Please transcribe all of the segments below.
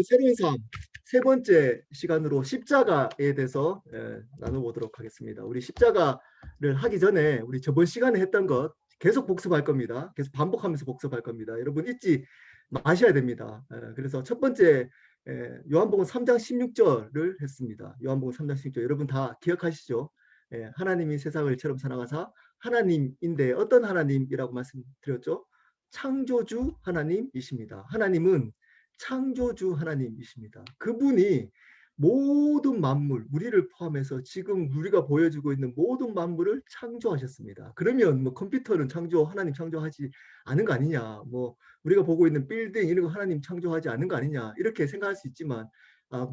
새로운 삶 세 번째 시간으로 십자가에 대해서 나눠보도록 하겠습니다. 우리 십자가를 하기 전에 우리 저번 시간에 했던 것 계속 복습할 겁니다. 계속 반복하면서 복습할 겁니다. 여러분 잊지 마셔야 됩니다. 그래서 첫 번째 요한복음 3장 16절을 했습니다. 요한복음 3장 16절 여러분 다 기억하시죠? 하나님이 세상을 처럼 사랑하사 하나님인데 어떤 하나님이라고 말씀드렸죠? 창조주 하나님이십니다. 하나님은 창조주 하나님이십니다. 그분이 모든 만물, 우리를 포함해서 지금 우리가 보여주고 있는 모든 만물을 창조하셨습니다. 그러면 뭐 컴퓨터는 하나님 창조하지 않은 거 아니냐, 뭐 우리가 보고 있는 빌딩 이런 거 하나님 창조하지 않은 거 아니냐 이렇게 생각할 수 있지만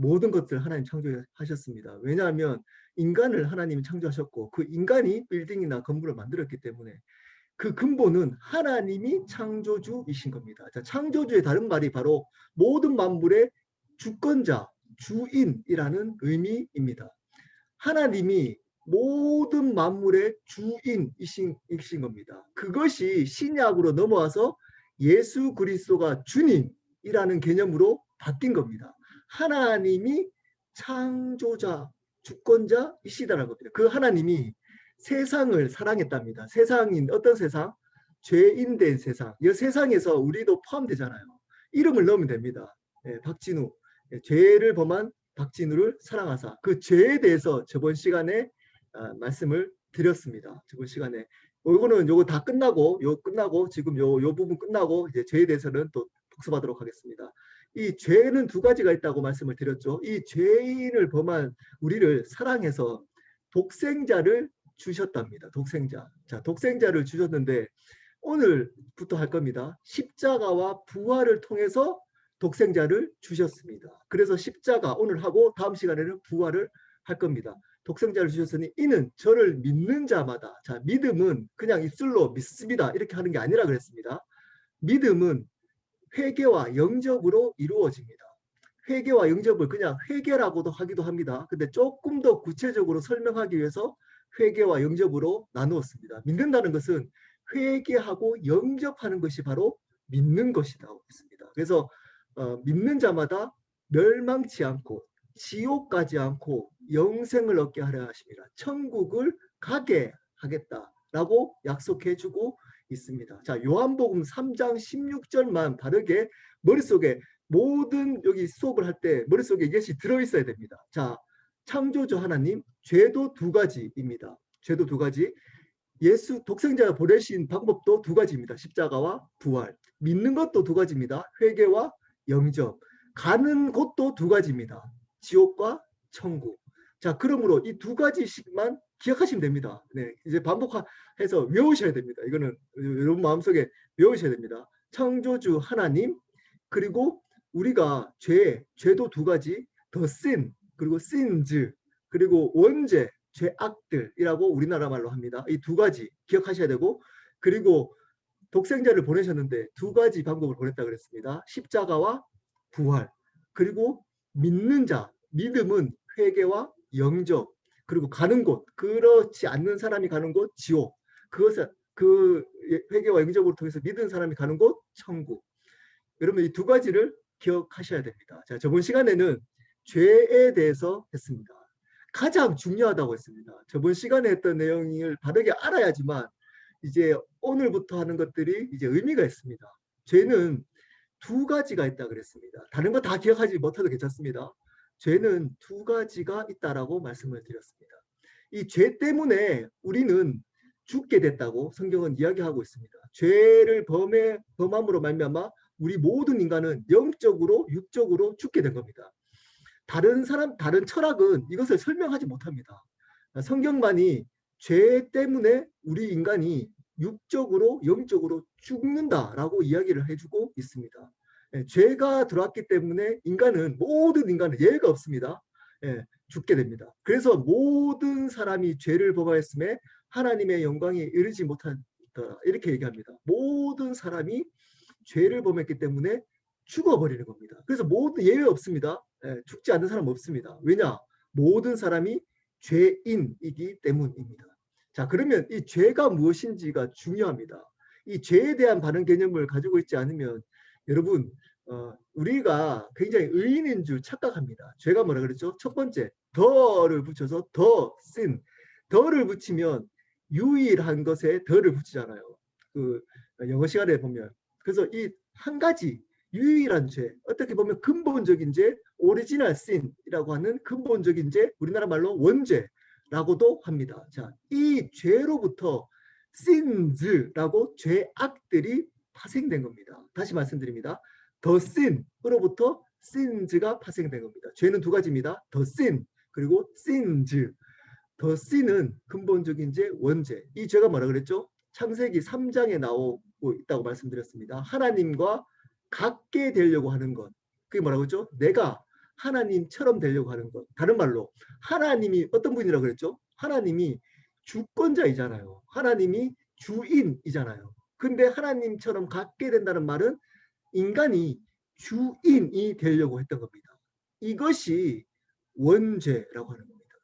모든 것들 하나님 창조하셨습니다. 왜냐하면 인간을 하나님이 창조하셨고 그 인간이 빌딩이나 건물을 만들었기 때문에 그 근본은 하나님이 창조주이신 겁니다. 자, 창조주의 다른 말이 바로 모든 만물의 주권자, 주인이라는 의미입니다. 하나님이 모든 만물의 주인이신 겁니다. 그것이 신약으로 넘어와서 예수 그리스도가 주님이라는 개념으로 바뀐 겁니다. 하나님이 창조자, 주권자이시다라는 겁니다. 그 하나님이 세상을 사랑했답니다. 세상인 어떤 세상? 죄인된 세상. 이 세상에서 우리도 포함되잖아요. 이름을 넣으면 됩니다. 박진우. 죄를 범한 박진우를 사랑하사. 그 죄에 대해서 저번 시간에 말씀을 드렸습니다. 저번 시간에. 요거 다 끝나고 지금 요 부분 끝나고 이제 죄에 대해서는 또 복습하도록 하겠습니다. 이 죄는 두 가지가 있다고 말씀을 드렸죠. 이 죄인을 범한 우리를 사랑해서 독생자를 주셨답니다. 독생자. 자, 독생자를 주셨는데 오늘부터 할 겁니다. 십자가와 부활을 통해서 독생자를 주셨습니다. 그래서 십자가 오늘 하고 다음 시간에는 부활을 할 겁니다. 독생자를 주셨으니 이는 저를 믿는 자마다. 자, 믿음은 그냥 입술로 믿습니다 이렇게 하는 게 아니라 그랬습니다. 믿음은 회개와 영접으로 이루어집니다. 회개와 영접을 그냥 회개라고도 하기도 합니다. 근데 조금 더 구체적으로 설명하기 위해서 회개와 영접으로 나누었습니다. 믿는다는 것은 회개하고 영접하는 것이 바로 믿는 것이라고 했습니다. 그래서 믿는 자마다 멸망치 않고 지옥 가지 않고 영생을 얻게 하려 하십니다. 천국을 가게 하겠다라고 약속해주고 있습니다. 자, 요한복음 3장 16절만 바르게 머릿속에 모든 여기 수업을 할 때 머릿속에 이것이 들어있어야 됩니다. 자, 창조주 하나님, 죄도 두 가지입니다. 죄도 두 가지. 예수 독생자가 보내신 방법도 두 가지입니다. 십자가와 부활. 믿는 것도 두 가지입니다. 회개와 영접. 가는 곳도 두 가지입니다. 지옥과 천국. 자, 그러므로 이 두 가지씩만 기억하시면 됩니다. 네, 이제 반복해서 외우셔야 됩니다. 이거는 여러분 마음속에 외우셔야 됩니다. 창조주 하나님, 그리고 우리가 죄도 두 가지, 더 sin, 그리고 sins, 그리고 원죄, 죄악들이라고 우리나라 말로 합니다. 이 두 가지 기억하셔야 되고, 그리고 독생자를 보내셨는데 두 가지 방법을 보냈다 그랬습니다. 십자가와 부활, 그리고 믿는 자, 믿음은 회개와 영접, 그리고 가는 곳, 그렇지 않는 사람이 가는 곳 지옥, 그것을 그 회개와 영접으로 통해서 믿은 사람이 가는 곳 천국. 여러분 이 두 가지를 기억하셔야 됩니다. 자, 저번 시간에는 죄에 대해서 했습니다. 가장 중요하다고 했습니다. 저번 시간에 했던 내용을 바르게 알아야지만 이제 오늘부터 하는 것들이 이제 의미가 있습니다. 죄는 두 가지가 있다 그랬습니다. 다른 거 다 기억하지 못해도 괜찮습니다. 죄는 두 가지가 있다라고 말씀을 드렸습니다. 이 죄 때문에 우리는 죽게 됐다고 성경은 이야기하고 있습니다. 죄를 범함으로 말미암아 우리 모든 인간은 영적으로 육적으로 죽게 된 겁니다. 다른 철학은 이것을 설명하지 못합니다. 성경만이 죄 때문에 우리 인간이 육적으로 영적으로 죽는다라고 이야기를 해주고 있습니다. 죄가 들어왔기 때문에 모든 인간은 예외가 없습니다. 죽게 됩니다. 그래서 모든 사람이 죄를 범하였음에 하나님의 영광에 이르지 못한다 이렇게 얘기합니다. 모든 사람이 죄를 범했기 때문에 죽어버리는 겁니다. 그래서 모든 예외 없습니다. 죽지 않는 사람 없습니다. 왜냐? 모든 사람이 죄인이기 때문입니다. 자, 그러면 이 죄가 무엇인지가 중요합니다. 이 죄에 대한 바른 개념을 가지고 있지 않으면 여러분 우리가 굉장히 의인인 줄 착각합니다. 죄가 뭐라 그랬죠? 첫 번째 더를 붙여서 더 sin. 더를 붙이면 유일한 것에 더를 붙이잖아요. 그 영어 시간에 보면. 그래서 이 한 가지 유일한 죄, 어떻게 보면 근본적인 죄, 오리지널 sin이라고 하는 근본적인 죄, 우리나라 말로 원죄라고도 합니다. 자, 이 죄로부터 sins라고 죄악들이 파생된 겁니다. 다시 말씀드립니다. 더 sin으로부터 sins가 파생된 겁니다. 죄는 두 가지입니다. 더 sin 그리고 sins. 더 sin은 근본적인 죄, 원죄. 이 죄가 뭐라 그랬죠? 창세기 3장에 나오고 있다고 말씀드렸습니다. 하나님과 같게 되려고 하는 것. 그게 뭐라고 했죠? 내가 하나님처럼 되려고 하는 것. 다른 말로 하나님이 어떤 분이라고 그랬죠? 하나님이 주권자이잖아요. 하나님이 주인이잖아요. 근데 하나님처럼 갖게 된다는 말은 인간이 주인이 되려고 했던 겁니다. 이것이 원죄라고 하는 겁니다.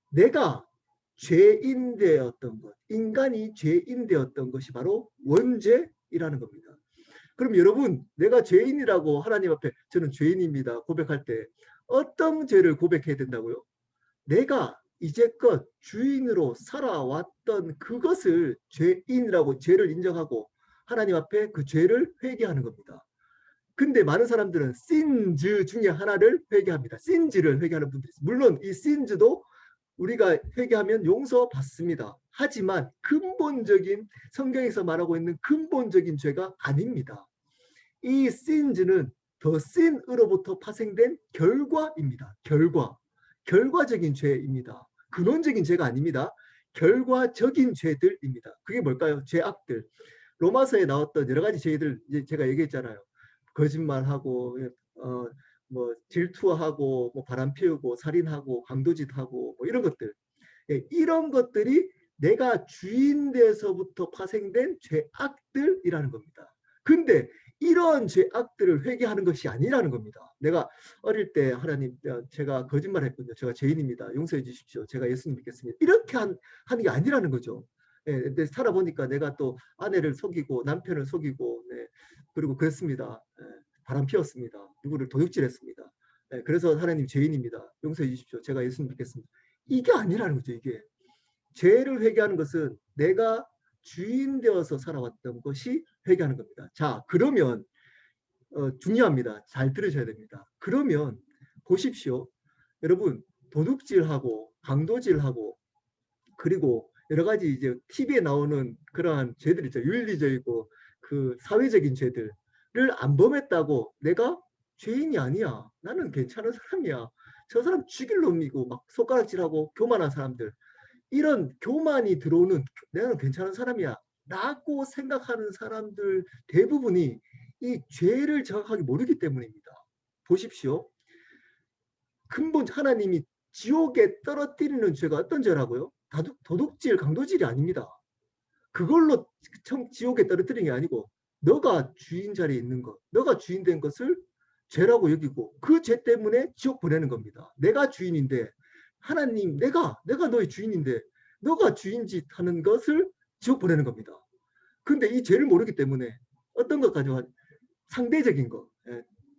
내가 죄인되었던 것, 인간이 죄인되었던 것이 바로 원죄이라는 겁니다. 그럼 여러분, 내가 죄인이라고 하나님 앞에 저는 죄인입니다 고백할 때 어떤 죄를 고백해야 된다고요? 내가 이제껏 주인으로 살아왔던 그것을 죄인이라고 죄를 인정하고 하나님 앞에 그 죄를 회개하는 겁니다. 근데 많은 사람들은 신즈 중에 하나를 회개합니다. 신즈를 회개하는 분들이 있어요. 물론 이 신즈도 우리가 회개하면 용서받습니다. 하지만 근본적인 성경에서 말하고 있는 근본적인 죄가 아닙니다. 이 신즈는 더 신으로부터 파생된 결과입니다. 결과적인 죄입니다. 근원적인 죄가 아닙니다. 결과적인 죄들입니다. 그게 뭘까요? 죄악들. 로마서에 나왔던 여러 가지 죄들 제가 얘기했잖아요. 거짓말하고 뭐 질투하고 뭐 바람 피우고 살인하고 강도짓하고 뭐 이런 것들. 이런 것들이 내가 주인 돼서부터 파생된 죄악들이라는 겁니다. 근데 이런 죄악들을 회개하는 것이 아니라는 겁니다. 내가 어릴 때 하나님 제가 거짓말했군요. 제가 죄인입니다. 용서해 주십시오. 제가 예수님 믿겠습니다. 이렇게 하는 게 아니라는 거죠. 근데 살아보니까 내가 또 아내를 속이고 남편을 속이고 그리고 그랬습니다. 바람 피웠습니다. 누구를 도둑질했습니다. 그래서 하나님 죄인입니다. 용서해 주십시오. 제가 예수님 믿겠습니다. 이게 아니라는 거죠. 이게 죄를 회개하는 것은 내가 주인 되어서 살아왔던 것이 회개하는 겁니다. 자, 그러면 중요합니다. 잘 들으셔야 됩니다. 그러면 보십시오. 여러분 도둑질하고 강도질하고 그리고 여러 가지 이제 TV에 나오는 그러한 죄들 있죠. 윤리적이고 그 사회적인 죄들을 안 범했다고 내가 죄인이 아니야. 나는 괜찮은 사람이야. 저 사람 죽일 놈이고 막 손가락질하고 교만한 사람들. 이런 교만이 들어오는 내가 괜찮은 사람이야. 라고 생각하는 사람들 대부분이 이 죄를 정확하게 모르기 때문입니다. 보십시오. 근본 하나님이 지옥에 떨어뜨리는 죄가 어떤 죄라고요? 도둑질, 강도질이 아닙니다. 그걸로 지옥에 떨어뜨리는 게 아니고 너가 주인 자리에 있는 것, 너가 주인 된 것을 죄라고 여기고 그 죄 때문에 지옥 보내는 겁니다. 내가 주인인데 하나님 내가 너의 주인인데 너가 주인짓 하는 것을 지옥 보내는 겁니다. 근데 이 죄를 모르기 때문에 어떤 것까지 상대적인 거.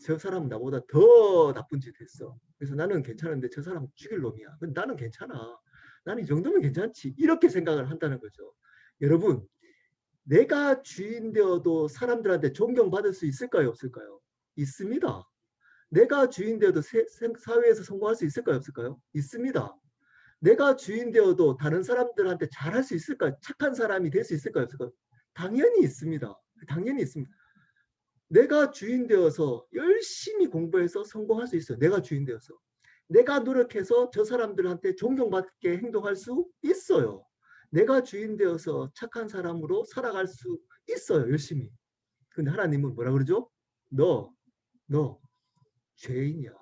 저 사람 나보다 더 나쁜 짓 했어. 그래서 나는 괜찮은데 저 사람 죽일 놈이야. 근데 나는 괜찮아. 나는 이 정도면 괜찮지. 이렇게 생각을 한다는 거죠. 여러분, 내가 주인 되어도 사람들한테 존경받을 수 있을까요? 없을까요? 있습니다. 내가 주인 되어도 사회에서 성공할 수 있을까요? 없을까요? 있습니다. 내가 주인 되어도 다른 사람들한테 잘할 수 있을까요? 착한 사람이 될 수 있을까요? 없을까요? 당연히 있습니다. 당연히 있습니다. 내가 주인 되어서 열심히 공부해서 성공할 수 있어요. 내가 주인 되어서. 내가 노력해서 저 사람들한테 존경받게 행동할 수 있어요. 내가 주인 되어서 착한 사람으로 살아갈 수 있어요. 열심히. 근데 하나님은 뭐라 그러죠? 너 죄인이야.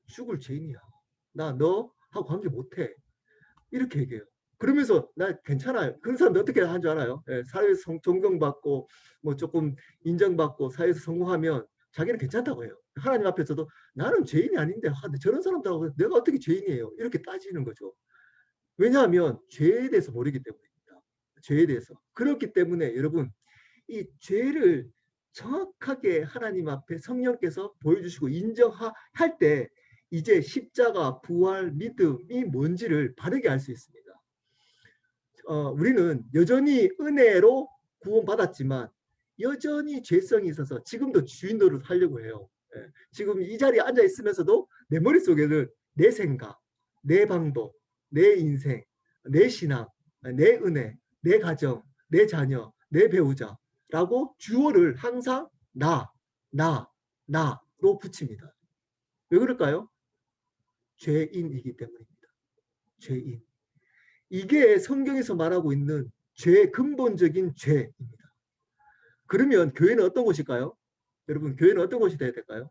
죽을 죄인이야. 나 너하고 관계 못해. 이렇게 얘기해요. 그러면서 나 괜찮아요. 그런 사람들 어떻게 하는 줄 알아요? 사회에서 존경받고 뭐 조금 인정받고 사회에서 성공하면 자기는 괜찮다고 해요. 하나님 앞에서도 나는 죄인이 아닌데 저런 사람들하고 내가 어떻게 죄인이에요? 이렇게 따지는 거죠. 왜냐하면 죄에 대해서 모르기 때문입니다. 죄에 대해서. 그렇기 때문에 여러분 이 죄를 정확하게 하나님 앞에 성령께서 보여주시고 인정할 때 이제 십자가, 부활, 믿음이 뭔지를 바르게 알 수 있습니다. 우리는 여전히 은혜로 구원받았지만 여전히 죄성이 있어서 지금도 주인 노릇 하려고 해요. 지금 이 자리에 앉아 있으면서도 내 머릿속에는 내 생각, 내 방법, 내 인생, 내 신앙, 내 은혜, 내 가정, 내 자녀, 내 배우자라고 주어를 항상 나로 붙입니다. 왜 그럴까요? 죄인이기 때문입니다. 죄인. 이게 성경에서 말하고 있는 죄의 근본적인 죄입니다. 그러면 교회는 어떤 곳일까요? 여러분, 교회는 어떤 곳이 돼야 될까요?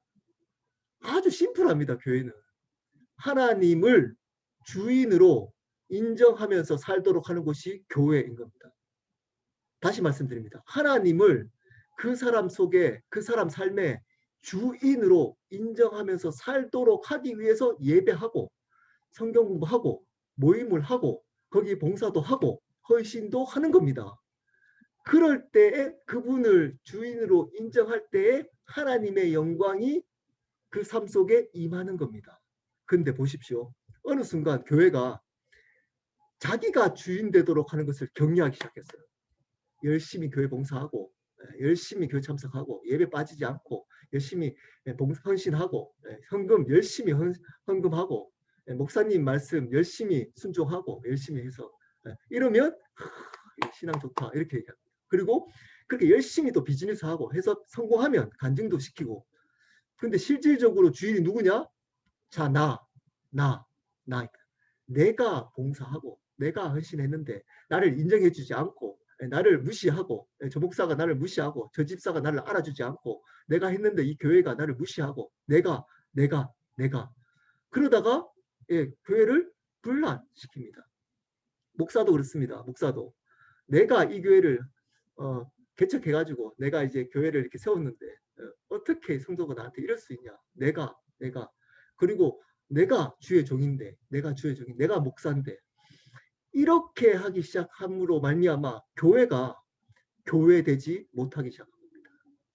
아주 심플합니다. 교회는 하나님을 주인으로 인정하면서 살도록 하는 곳이 교회인 겁니다. 다시 말씀드립니다. 하나님을 그 사람 속에, 그 사람 삶에 주인으로 인정하면서 살도록 하기 위해서 예배하고 성경 공부하고 모임을 하고 거기 봉사도 하고 헌신도 하는 겁니다. 그럴 때에 그분을 주인으로 인정할 때에 하나님의 영광이 그 삶 속에 임하는 겁니다. 근데 보십시오. 어느 순간 교회가 자기가 주인 되도록 하는 것을 격려하기 시작했어요. 열심히 교회 봉사하고 열심히 교회 참석하고 예배 빠지지 않고 열심히 헌신하고 헌금 열심히 헌금하고 목사님 말씀 열심히 순종하고 열심히 해서 이러면 신앙 좋다 이렇게 얘기합니다. 그리고 그렇게 열심히 또 비즈니스하고 해서 성공하면 간증도 시키고 근데 실질적으로 주인이 누구냐? 자, 나. 내가 봉사하고 내가 헌신했는데 나를 인정해 주지 않고 나를 무시하고 저 목사가 나를 무시하고 저 집사가 나를 알아주지 않고 내가 했는데 이 교회가 나를 무시하고 내가 그러다가 교회를 분란시킵니다. 목사도 그렇습니다. 목사도 내가 이 교회를 개척해가지고 내가 이제 교회를 이렇게 세웠는데 어떻게 성도가 나한테 이럴 수 있냐? 내가 그리고 내가 주의 종인데 내가 목사인데 이렇게 하기 시작함으로 말미암아 교회가 교회되지 못하기 시작합니다.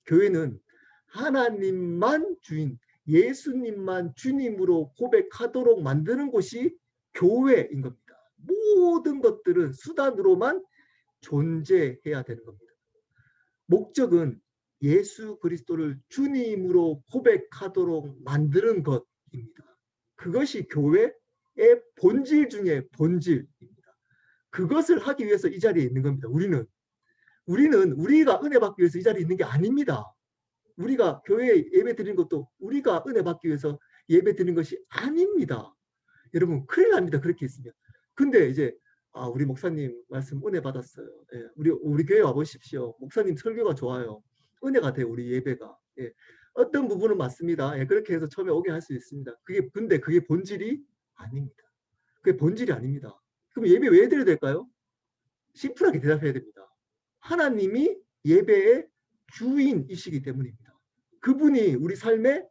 교회는 하나님만 주인, 예수님만 주님으로 고백하도록 만드는 곳이 교회인 겁니다. 모든 것들은 수단으로만 존재해야 되는 겁니다. 목적은 예수 그리스도를 주님으로 고백하도록 만드는 것입니다. 그것이 교회의 본질 중에 본질입니다. 그것을 하기 위해서 이 자리에 있는 겁니다. 우리가 은혜 받기 위해서 이 자리에 있는 게 아닙니다. 우리가 교회에 예배 드리는 것도 우리가 은혜 받기 위해서 예배 드리는 것이 아닙니다. 여러분 큰일 납니다. 그렇게 있으면. 근데 이제 우리 목사님 말씀 은혜 받았어요. 예, 우리 교회 와보십시오. 목사님 설교가 좋아요. 은혜가 돼요. 우리 예배가. 예, 어떤 부분은 맞습니다. 예, 그렇게 해서 처음에 오게 할 수 있습니다. 근데 그게 본질이 아닙니다. 그게 본질이 아닙니다. 그럼 예배 왜 드려야 될까요? 심플하게 대답해야 됩니다. 하나님이 예배의 주인이시기 때문입니다. 그분이 우리 삶의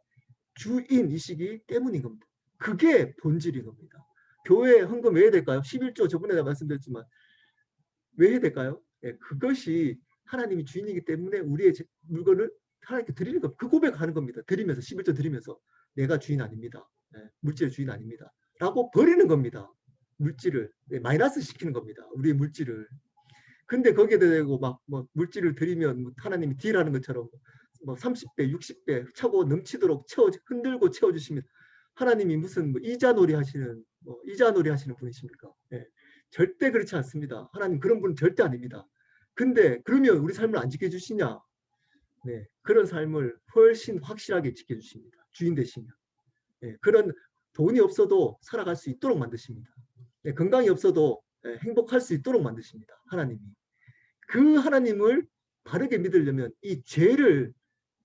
주인이시기 때문인 겁니다. 그게 본질인 겁니다. 교회 헌금 왜 해야 될까요? 11조 저번에 말씀드렸지만 왜 해야 될까요? 그것이 하나님이 주인이기 때문에 우리의 물건을 하나님께 드리는 겁니다. 그 고백하는 겁니다. 드리면서 11조 드리면서 내가 주인 아닙니다. 물질의 주인 아닙니다. 라고 버리는 겁니다. 물질을 마이너스 시키는 겁니다. 우리의 물질을. 근데 거기에 대고 막 물질을 드리면 하나님이 딜하는 것처럼 30배, 60배 차고 넘치도록 흔들고 채워주시면 하나님이 무슨 이자놀이 하시는 분이십니까? 네. 절대 그렇지 않습니다. 하나님 그런 분은 절대 아닙니다. 근데 그러면 우리 삶을 안 지켜주시냐? 네. 그런 삶을 훨씬 확실하게 지켜주십니다. 주인 되시면. 네. 그런 돈이 없어도 살아갈 수 있도록 만드십니다. 네. 건강이 없어도 행복할 수 있도록 만드십니다. 하나님이. 그 하나님을 바르게 믿으려면 이 죄를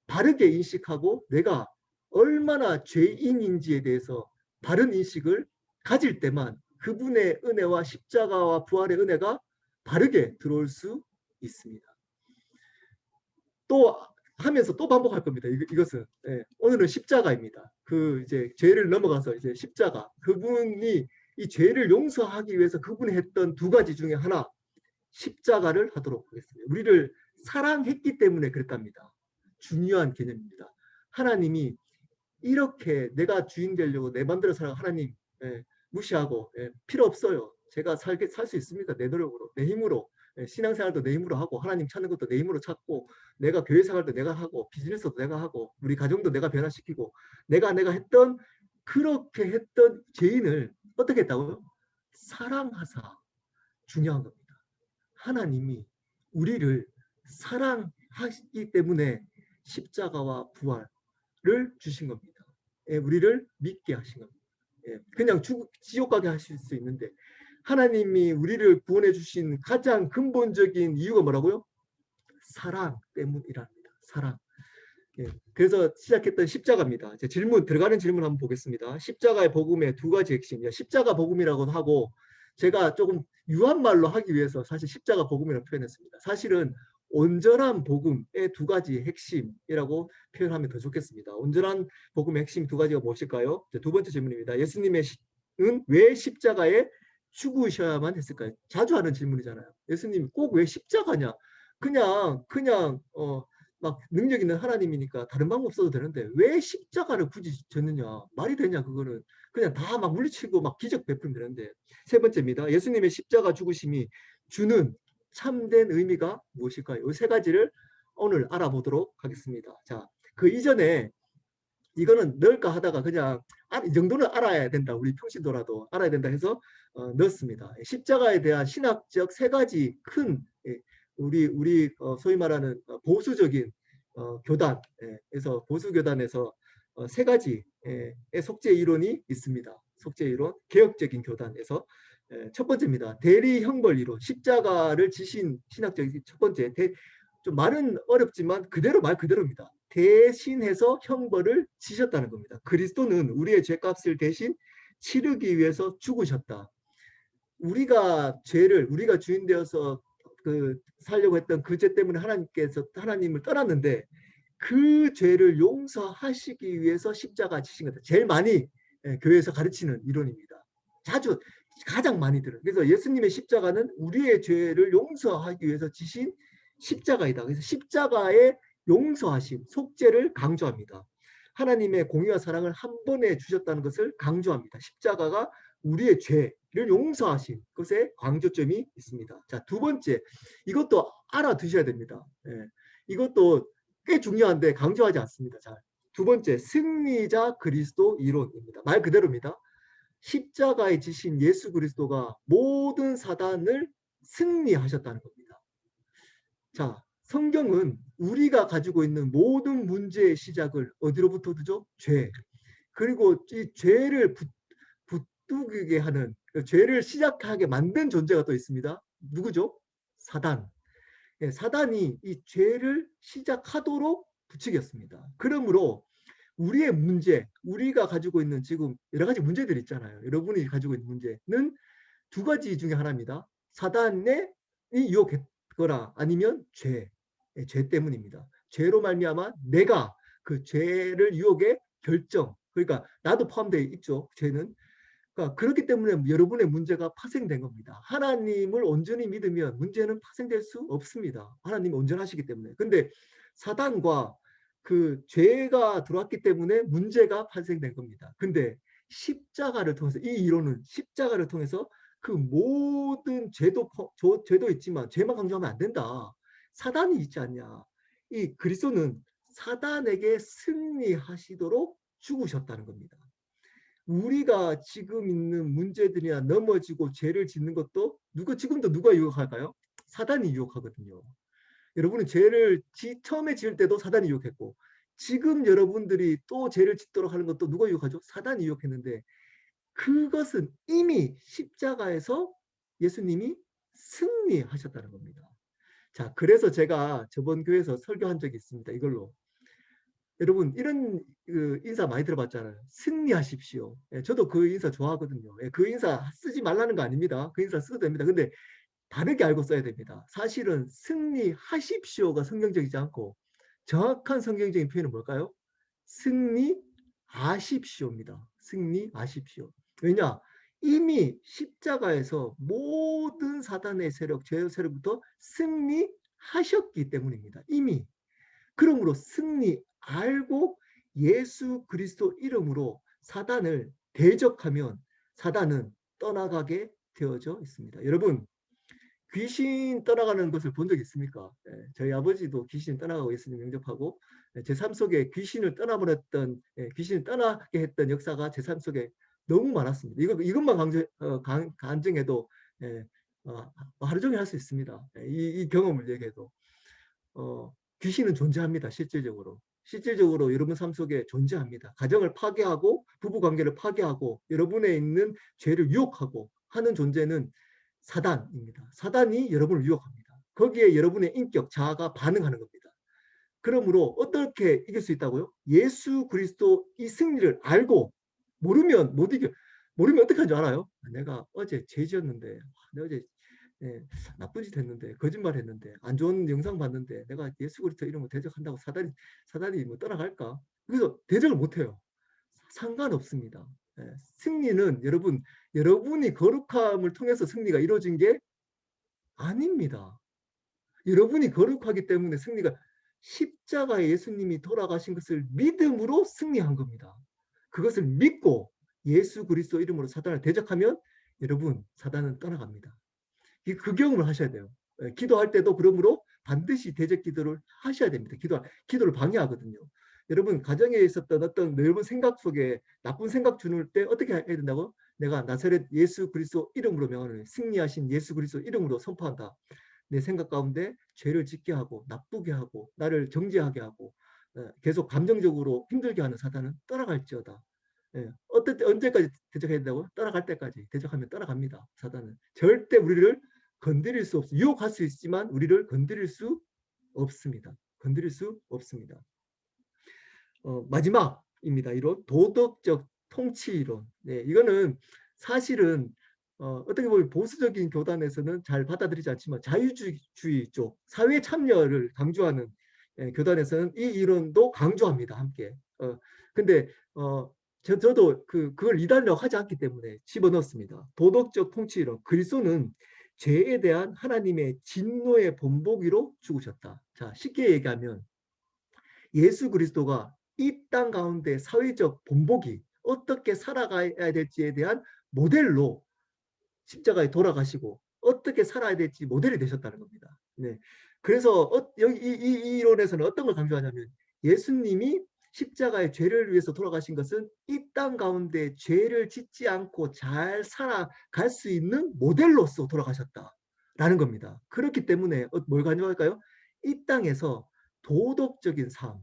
바르게 인식하고 내가 얼마나 죄인인지에 대해서 바른 인식을 가질 때만 그분의 은혜와 십자가와 부활의 은혜가 바르게 들어올 수 있습니다. 또 하면서 또 반복할 겁니다. 이것은 오늘은 십자가입니다. 그 이제 죄를 넘어가서 이제 십자가 그분이 이 죄를 용서하기 위해서 그분이 했던 두 가지 중에 하나 십자가를 하도록 하겠습니다. 우리를 사랑했기 때문에 그랬답니다. 중요한 개념입니다. 하나님이 이렇게 내가 주인 되려고 내 맘대로 살아 하나님 무시하고 필요 없어요. 제가 살 수 있습니다. 내 노력으로, 내 힘으로. 신앙생활도 내 힘으로 하고 하나님 찾는 것도 내 힘으로 찾고 내가 교회 생활도 내가 하고 비즈니스도 내가 하고 우리 가정도 내가 변화시키고 내가 했던 그렇게 했던 죄인을 어떻게 했다고요? 사랑하사. 중요한 겁니다. 하나님이 우리를 사랑하시기 때문에 십자가와 부활을 주신 겁니다. 우리를 믿게 하신 겁니다. 그냥 지옥 가게 하실 수 있는데 하나님이 우리를 구원해 주신 가장 근본적인 이유가 뭐라고요? 사랑 때문이랍니다. 사랑. 그래서 시작했던 십자가입니다. 질문 들어가는 질문 한번 보겠습니다. 십자가의 복음의 두 가지 핵심. 십자가 복음이라고도 하고 제가 조금 유한 말로 하기 위해서 사실 십자가 복음이라고 표현했습니다. 사실은 온전한 복음의 두 가지 핵심이라고 표현하면 더 좋겠습니다. 온전한 복음의 핵심 두 가지가 무엇일까요? 두 번째 질문입니다. 예수님은 왜 십자가에 죽으셔야만 했을까요? 자주 하는 질문이잖아요. 예수님 꼭 왜 십자가냐? 그냥 막 능력 있는 하나님이니까 다른 방법 써도 되는데 왜 십자가를 굳이 졌느냐? 말이 되냐 그거는. 그냥 다 막 물리치고 막 기적 베풀면 되는데. 세 번째입니다. 예수님의 십자가 죽으심이 주는 참된 의미가 무엇일까요? 이 세 가지를 오늘 알아보도록 하겠습니다. 자, 그 이전에 이거는 넣을까 하다가 그냥 이 정도는 알아야 된다. 우리 평신도라도 알아야 된다 해서 넣었습니다. 십자가에 대한 신학적 세 가지 큰 우리 소위 말하는 보수적인 교단에서 보수 교단에서 세 가지의 속죄 이론이 있습니다. 속죄 이론, 개혁적인 교단에서 첫 번째입니다. 대리 형벌 이론, 십자가를 지신 신학적인 첫 번째. 좀 말은 어렵지만 말 그대로입니다. 대신해서 형벌을 지셨다는 겁니다. 그리스도는 우리의 죄값을 대신 치르기 위해서 죽으셨다. 우리가 주인 되어서 살려고 했던 그 죄 때문에 하나님을 떠났는데 그 죄를 용서하시기 위해서 십자가 지신 거다. 제일 많이 교회에서 가르치는 이론입니다. 가장 많이 들어요. 그래서 예수님의 십자가는 우리의 죄를 용서하기 위해서 지신 십자가이다. 그래서 십자가의 용서하심, 속죄를 강조합니다. 하나님의 공의와 사랑을 한 번에 주셨다는 것을 강조합니다. 십자가가 우리의 죄를 용서하신 것에 강조점이 있습니다. 자, 두 번째, 이것도 알아두셔야 됩니다. 이것도 꽤 중요한데 강조하지 않습니다. 자, 두 번째, 승리자 그리스도 이론입니다. 말 그대로입니다. 십자가에 지신 예수 그리스도가 모든 사단을 승리하셨다는 겁니다. 자, 성경은 우리가 가지고 있는 모든 문제의 시작을 어디로부터 두죠? 죄. 그리고 이 죄를 붙들게 하는, 죄를 시작하게 만든 존재가 또 있습니다. 누구죠? 사단. 사단이 이 죄를 시작하도록 부추겼습니다. 그러므로 우리의 문제, 우리가 가지고 있는 지금 여러 가지 문제들이 있잖아요. 여러분이 가지고 있는 문제는 두 가지 중에 하나입니다. 사단이 유혹했거나 아니면 죄 때문입니다. 죄로 말미암아 내가 그 죄를 유혹의 결정, 그러니까 나도 포함되어 있죠. 죄는. 그러니까 그렇기 때문에 여러분의 문제가 파생된 겁니다. 하나님을 온전히 믿으면 문제는 파생될 수 없습니다. 하나님이 온전하시기 때문에. 근데 사단과 그 죄가 들어왔기 때문에 문제가 발생된 겁니다. 근데 십자가를 통해서, 이 이론은 십자가를 통해서 그 모든 죄도 있지만 죄만 강조하면 안 된다. 사단이 있지 않냐. 이 그리스도는 사단에게 승리하시도록 죽으셨다는 겁니다. 우리가 지금 있는 문제들이나 넘어지고 죄를 짓는 것도 지금도 누가 유혹할까요? 사단이 유혹하거든요. 여러분은 죄를 처음에 지을 때도 사단이 유혹했고 지금 여러분들이 또 죄를 짓도록 하는 것도 누가 유혹하죠? 사단이 유혹했는데 그것은 이미 십자가에서 예수님이 승리하셨다는 겁니다. 자, 그래서 제가 저번 교회에서 설교한 적이 있습니다. 이걸로. 여러분 이런 인사 많이 들어봤잖아요. 승리하십시오. 저도 그 인사 좋아하거든요. 그 인사 쓰지 말라는 거 아닙니다. 그 인사 써도 됩니다. 근데 다르게 알고 써야 됩니다. 사실은 승리하십시오가 성경적이지 않고 정확한 성경적인 표현은 뭘까요? 승리하십시오입니다. 승리하십시오. 왜냐? 이미 십자가에서 모든 사단의 세력, 죄의 세력부터 승리하셨기 때문입니다. 이미. 그러므로 승리 알고 예수 그리스도 이름으로 사단을 대적하면 사단은 떠나가게 되어져 있습니다. 여러분, 귀신 떠나가는 것을 본 적 있습니까? 저희 아버지도 귀신 떠나가고 예수님 영접하고 제 삶 속에 귀신을 떠나보냈던 귀신을 떠나게 했던 역사가 제 삶 속에 너무 많았습니다. 이것만 간증해도 예, 하루 종일 할 수 있습니다. 이 경험을 얘기해도 귀신은 존재합니다. 실질적으로. 실질적으로 여러분 삶 속에 존재합니다. 가정을 파괴하고 부부관계를 파괴하고 여러분에 있는 죄를 유혹하고 하는 존재는 사단입니다. 사단이 여러분을 유혹합니다. 거기에 여러분의 인격, 자아가 반응하는 겁니다. 그러므로 어떻게 이길 수 있다고요? 예수 그리스도 이 승리를 알고 모르면 못 이겨. 모르면 어떻게 하는 줄 알아요? 내가 어제 죄 지었는데, 내가 어제 나쁜 짓 했는데, 거짓말 했는데, 안 좋은 영상 봤는데, 내가 예수 그리스도 이런 거 대적한다고 사단이 뭐 떠나갈까? 그래서 대적을 못 해요. 상관없습니다. 승리는 여러분이 거룩함을 통해서 승리가 이루어진 게 아닙니다. 여러분이 거룩하기 때문에 승리가 십자가에 예수님이 돌아가신 것을 믿음으로 승리한 겁니다. 그것을 믿고 예수 그리스도 이름으로 사단을 대적하면 여러분 사단은 떠나갑니다. 그 경험을 하셔야 돼요. 기도할 때도 그러므로 반드시 대적 기도를 하셔야 됩니다. 기도를 방해하거든요. 여러분 가정에 있었던 어떤 넓은 생각 속에 나쁜 생각 주는 때 어떻게 해야 된다고? 내가 나사렛 예수 그리스도 이름으로 명하노니 승리하신 예수 그리스도 이름으로 선포한다. 내 생각 가운데 죄를 짓게 하고 나쁘게 하고 나를 정죄하게 하고 계속 감정적으로 힘들게 하는 사단은 떠나갈지어다. 어떨 때 언제까지 대적해야 된다고? 떠나갈 때까지. 대적하면 떠나갑니다. 사단은 절대 우리를 건드릴 수 없습니다. 유혹할 수 있지만 우리를 건드릴 수 없습니다. 건드릴 수 없습니다. 마지막입니다. 이론 도덕적 통치 이론. 네, 이거는 사실은 어떻게 보면 보수적인 교단에서는 잘 받아들이지 않지만 자유주의 쪽 사회 참여를 강조하는 교단에서는 이 이론도 강조합니다. 함께. 근데 저도 그걸 이단이라고 하지 않기 때문에 집어넣었습니다. 도덕적 통치 이론. 그리스도는 죄에 대한 하나님의 진노의 본보기로 죽으셨다. 자, 쉽게 얘기하면 예수 그리스도가 이 땅 가운데 사회적 본보기 어떻게 살아가야 될지에 대한 모델로 십자가에 돌아가시고 어떻게 살아야 될지 모델이 되셨다는 겁니다. 네. 그래서 여기 이 이론에서는 어떤 걸 강조하냐면 예수님이 십자가의 죄를 위해서 돌아가신 것은 이 땅 가운데 죄를 짓지 않고 잘 살아갈 수 있는 모델로서 돌아가셨다라는 겁니다. 그렇기 때문에 뭘 강조할까요? 이 땅에서 도덕적인 삶,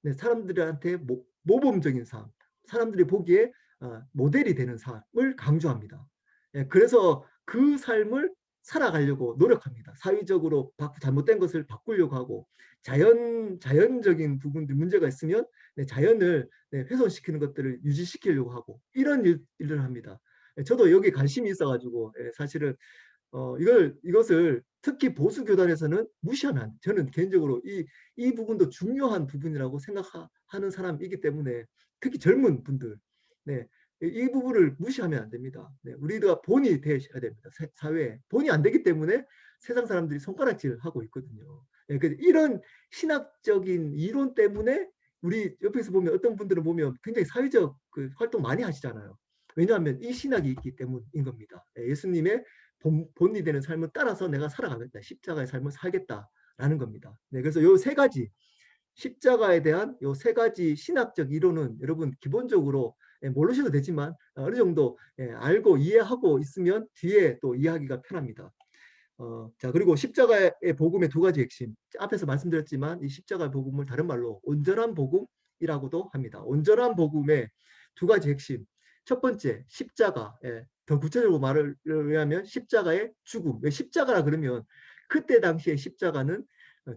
네, 사람들한테 모범적인 삶, 사람들이 보기에 모델이 되는 삶을 강조합니다. 그래서 그 삶을 살아가려고 노력합니다. 사회적으로 잘못된 것을 바꾸려고 하고 자연적인 부분들 문제가 있으면 자연을 훼손시키는 것들을 유지시키려고 하고 이런 일을 합니다. 저도 여기 관심이 있어가지고 사실은 이것을 특히 보수 교단에서는 무시하면 저는 개인적으로 이 부분도 중요한 부분이라고 생각하는 사람이기 때문에 특히 젊은 분들 네, 이 부분을 무시하면 안 됩니다. 네, 우리가 본이 되셔야 됩니다. 사회에 본이 안 되기 때문에 세상 사람들이 손가락질 하고 있거든요. 네, 이런 신학적인 이론 때문에 우리 옆에서 보면 어떤 분들은 보면 굉장히 사회적 활동 많이 하시잖아요. 왜냐하면 이 신학이 있기 때문인 겁니다. 예수님의 본이 되는 삶을 따라서 내가 살아가겠다. 십자가의 삶을 살겠다라는 겁니다. 네, 그래서 요 세 가지 십자가에 대한 요 세 가지 신학적 이론은 여러분 기본적으로 모르셔도 되지만 어느 정도 알고 이해하고 있으면 뒤에 또 이해하기가 편합니다. 자, 그리고 십자가의 복음의 두 가지 핵심. 앞에서 말씀드렸지만 이 십자가의 복음을 다른 말로 온전한 복음이라고도 합니다. 온전한 복음의 두 가지 핵심. 첫 번째, 십자가. 더 구체적으로 말을 하면 십자가의 죽음. 왜 십자가라 그러면 그때 당시에 십자가는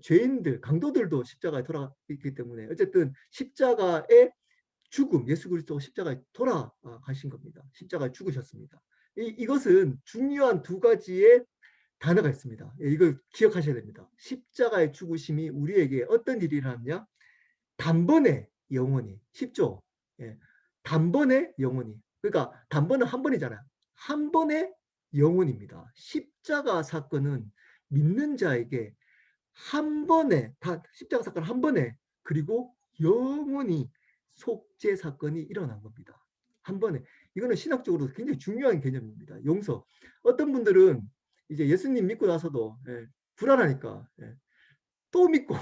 죄인들, 강도들도 십자가에 돌아갔기 때문에 어쨌든 십자가의 죽음, 예수 그리스도가 십자가에 돌아가신 겁니다. 십자가에 죽으셨습니다. 이것은 중요한 두 가지의 단어가 있습니다. 이걸 기억하셔야 됩니다. 십자가의 죽으심이 우리에게 어떤 일이라냐? 단번에 영원히. 쉽죠? 예. 단번에 영원히. 그러니까 단번은 한 번이잖아요. 한 번에 영원입니다. 십자가 사건은 믿는 자에게 한 번에, 십자가 사건 한 번에 그리고 영원히 속죄 사건이 일어난 겁니다. 한 번에. 이거는 신학적으로 굉장히 중요한 개념입니다. 용서. 어떤 분들은 이제 예수님 믿고 나서도 불안하니까 또 믿고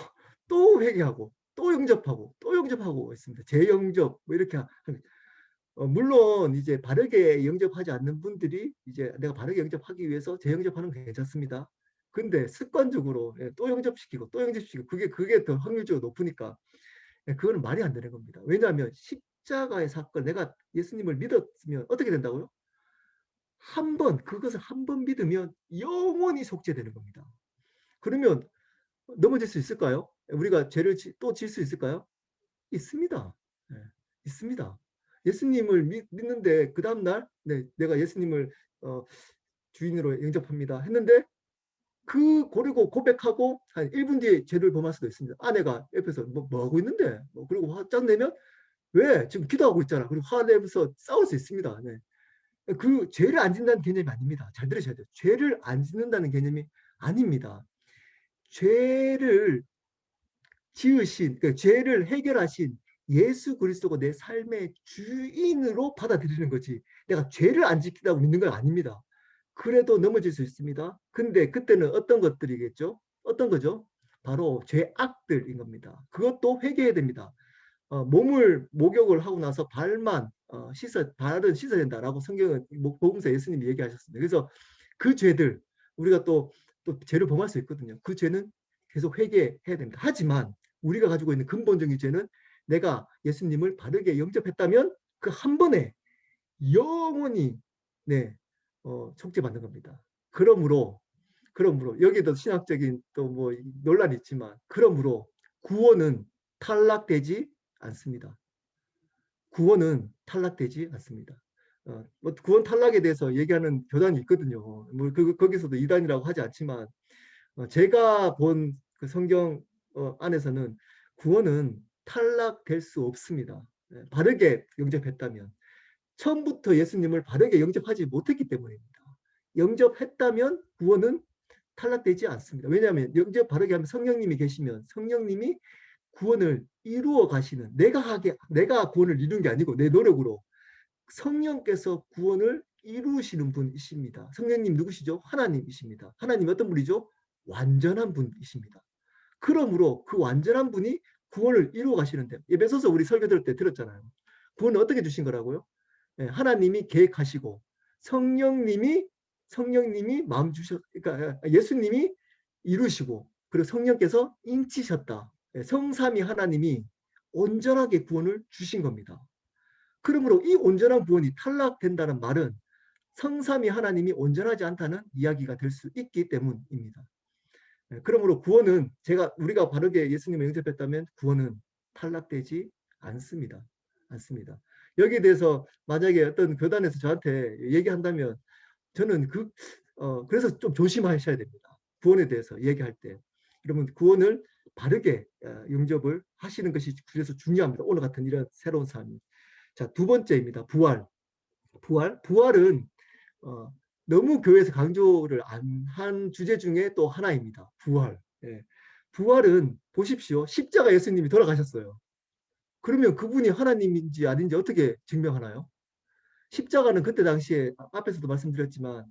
또 회개하고 또 영접하고 또 영접하고 있습니다. 재영접 뭐 이렇게 물론 이제 바르게 영접하지 않는 분들이 이제 내가 바르게 영접하기 위해서 재영접하는 게 괜찮습니다. 근데 습관적으로 또 영접시키고 또 영접시키고 그게 더 확률적으로 높으니까 그거는 말이 안 되는 겁니다. 왜냐하면 십자가의 사건, 내가 예수님을 믿었으면 어떻게 된다고요? 그것을 한 번 믿으면 영원히 속죄되는 겁니다. 그러면 넘어질 수 있을까요? 우리가 죄를 또 질 수 있을까요? 있습니다. 네, 있습니다. 예수님을 믿는데 그 다음날 내가 예수님을 어, 주인으로 영접합니다 했는데 그리고 고백하고 한 1분 뒤에 죄를 범할 수도 있습니다. 아내가 옆에서 뭐 하고 있는데 그리고 화짝 내면 왜 지금 기도하고 있잖아. 그리고 화내면서 싸울 수 있습니다. 네. 그 죄를 안 짓는다는 개념이 아닙니다. 잘 들으셔야 돼요. 죄를 안 짓는다는 개념이 아닙니다. 죄를 지으신, 그러니까 죄를 해결하신 예수 그리스도가 내 삶의 주인으로 받아들이는 거지. 내가 죄를 안 지킨다고 믿는 건 아닙니다. 그래도 넘어질 수 있습니다. 근데 그때는 어떤 것들이겠죠? 어떤 거죠? 바로 죄악들인 겁니다. 그것도 회개해야 됩니다. 몸을 목욕을 하고 나서 발은 씻어야 된다라고 성경은 복음서 예수님이 얘기하셨습니다. 그래서 그 죄들 우리가 또 죄를 범할 수 있거든요. 그 죄는 계속 회개해야 됩니다. 하지만 우리가 가지고 있는 근본적인 죄는 내가 예수님을 바르게 영접했다면 그 한 번에 영원히 속죄받는 겁니다. 그러므로 여기도 신학적인 또 뭐 논란이 있지만 그러므로 구원은 탈락되지 않습니다. 구원은 탈락되지 않습니다. 뭐 구원 탈락에 대해서 얘기하는 교단이 있거든요. 뭐 거기서도 이단이라고 하지 않지만 제가 본 그 성경 안에서는 구원은 탈락될 수 없습니다. 바르게 영접했다면 처음부터 예수님을 바르게 영접하지 못했기 때문입니다. 영접했다면 구원은 탈락되지 않습니다. 왜냐하면 영접 바르게 하면 성령님이 계시면 성령님이 구원을 이루어 가시는 내가 구원을 이루는 게 아니고 내 노력으로 성령께서 구원을 이루시는 분이십니다. 성령님 누구시죠? 하나님이십니다. 하나님 어떤 분이죠? 완전한 분이십니다. 그러므로 그 완전한 분이 구원을 이루어 가시는데 에베소서 우리 설교 들을 때 들었잖아요. 구원을 어떻게 주신 거라고요? 하나님이 계획하시고 성령님이 마음 그러니까 예수님이 이루시고 그리고 성령께서 인치셨다. 성삼위 하나님이 온전하게 구원을 주신 겁니다. 그러므로 이 온전한 구원이 탈락된다는 말은 성삼위 하나님이 온전하지 않다는 이야기가 될 수 있기 때문입니다. 그러므로 구원은 우리가 바르게 예수님을 영접했다면 구원은 탈락되지 않습니다. 여기에 대해서 만약에 어떤 교단에서 저한테 얘기한다면 저는 그래서 좀 조심하셔야 됩니다. 구원에 대해서 얘기할 때. 여러분 구원을 바르게 영접을 하시는 것이 그래서 중요합니다. 오늘 같은 이런 새로운 삶이. 자, 두 번째입니다. 부활은 너무 교회에서 강조를 안 한 주제 중에 또 하나입니다. 부활. 부활은 보십시오. 십자가 예수님이 돌아가셨어요. 그러면 그분이 하나님인지 아닌지 어떻게 증명하나요? 십자가는 그때 당시에 앞에서도 말씀드렸지만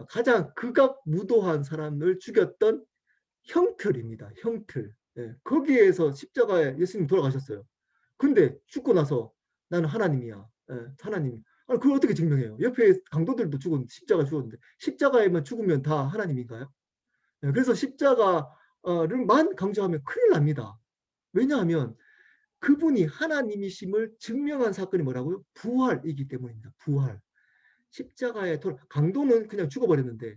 가장 극악무도한 사람을 죽였던 형틀입니다. 형틀. 거기에서 십자가에 예수님 돌아가셨어요. 근데 죽고 나서 나는 하나님이야. 하나님. 아니, 그걸 어떻게 증명해요? 옆에 강도들도 십자가 죽었는데 십자가에만 죽으면 다 하나님인가요? 그래서 십자가를만 강조하면 큰일 납니다. 왜냐하면 그분이 하나님이심을 증명한 사건이 뭐라고요? 부활이기 때문입니다. 부활. 십자가에 강도는 그냥 죽어버렸는데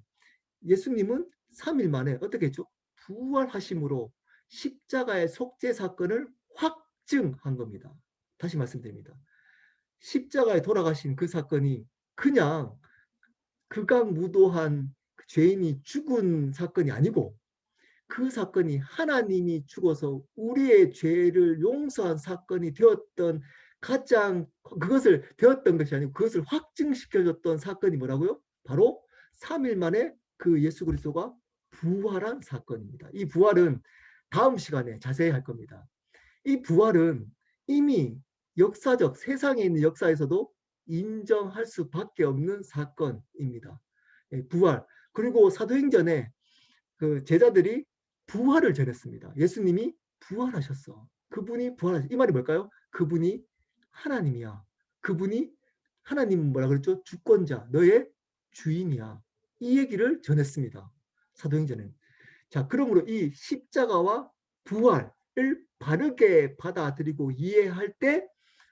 예수님은 3일 만에 어떻게 했죠? 부활하심으로 십자가의 속죄 사건을 확증한 겁니다. 다시 말씀드립니다. 십자가에 돌아가신 그 사건이 그냥 극악무도한 죄인이 죽은 사건이 아니고 그 사건이 하나님이 죽어서 우리의 죄를 용서한 사건이 되었던 그것을 되었던 것이 아니고 그것을 확증시켜줬던 사건이 뭐라고요? 바로 3일 만에 그 예수 그리스도가 부활한 사건입니다. 이 부활은 다음 시간에 자세히 할 겁니다. 이 부활은 이미 역사적 세상에 있는 역사에서도 인정할 수밖에 없는 사건입니다. 부활. 그리고 사도행전에 그 제자들이 부활을 전했습니다. 예수님이 부활하셨어. 그분이 부활하셨어. 이 말이 뭘까요? 그분이 하나님이야. 그분이 하나님은 뭐라 그랬죠? 주권자, 너의 주인이야. 이 얘기를 전했습니다. 사도행전은. 자, 그러므로 이 십자가와 부활을 바르게 받아들이고 이해할 때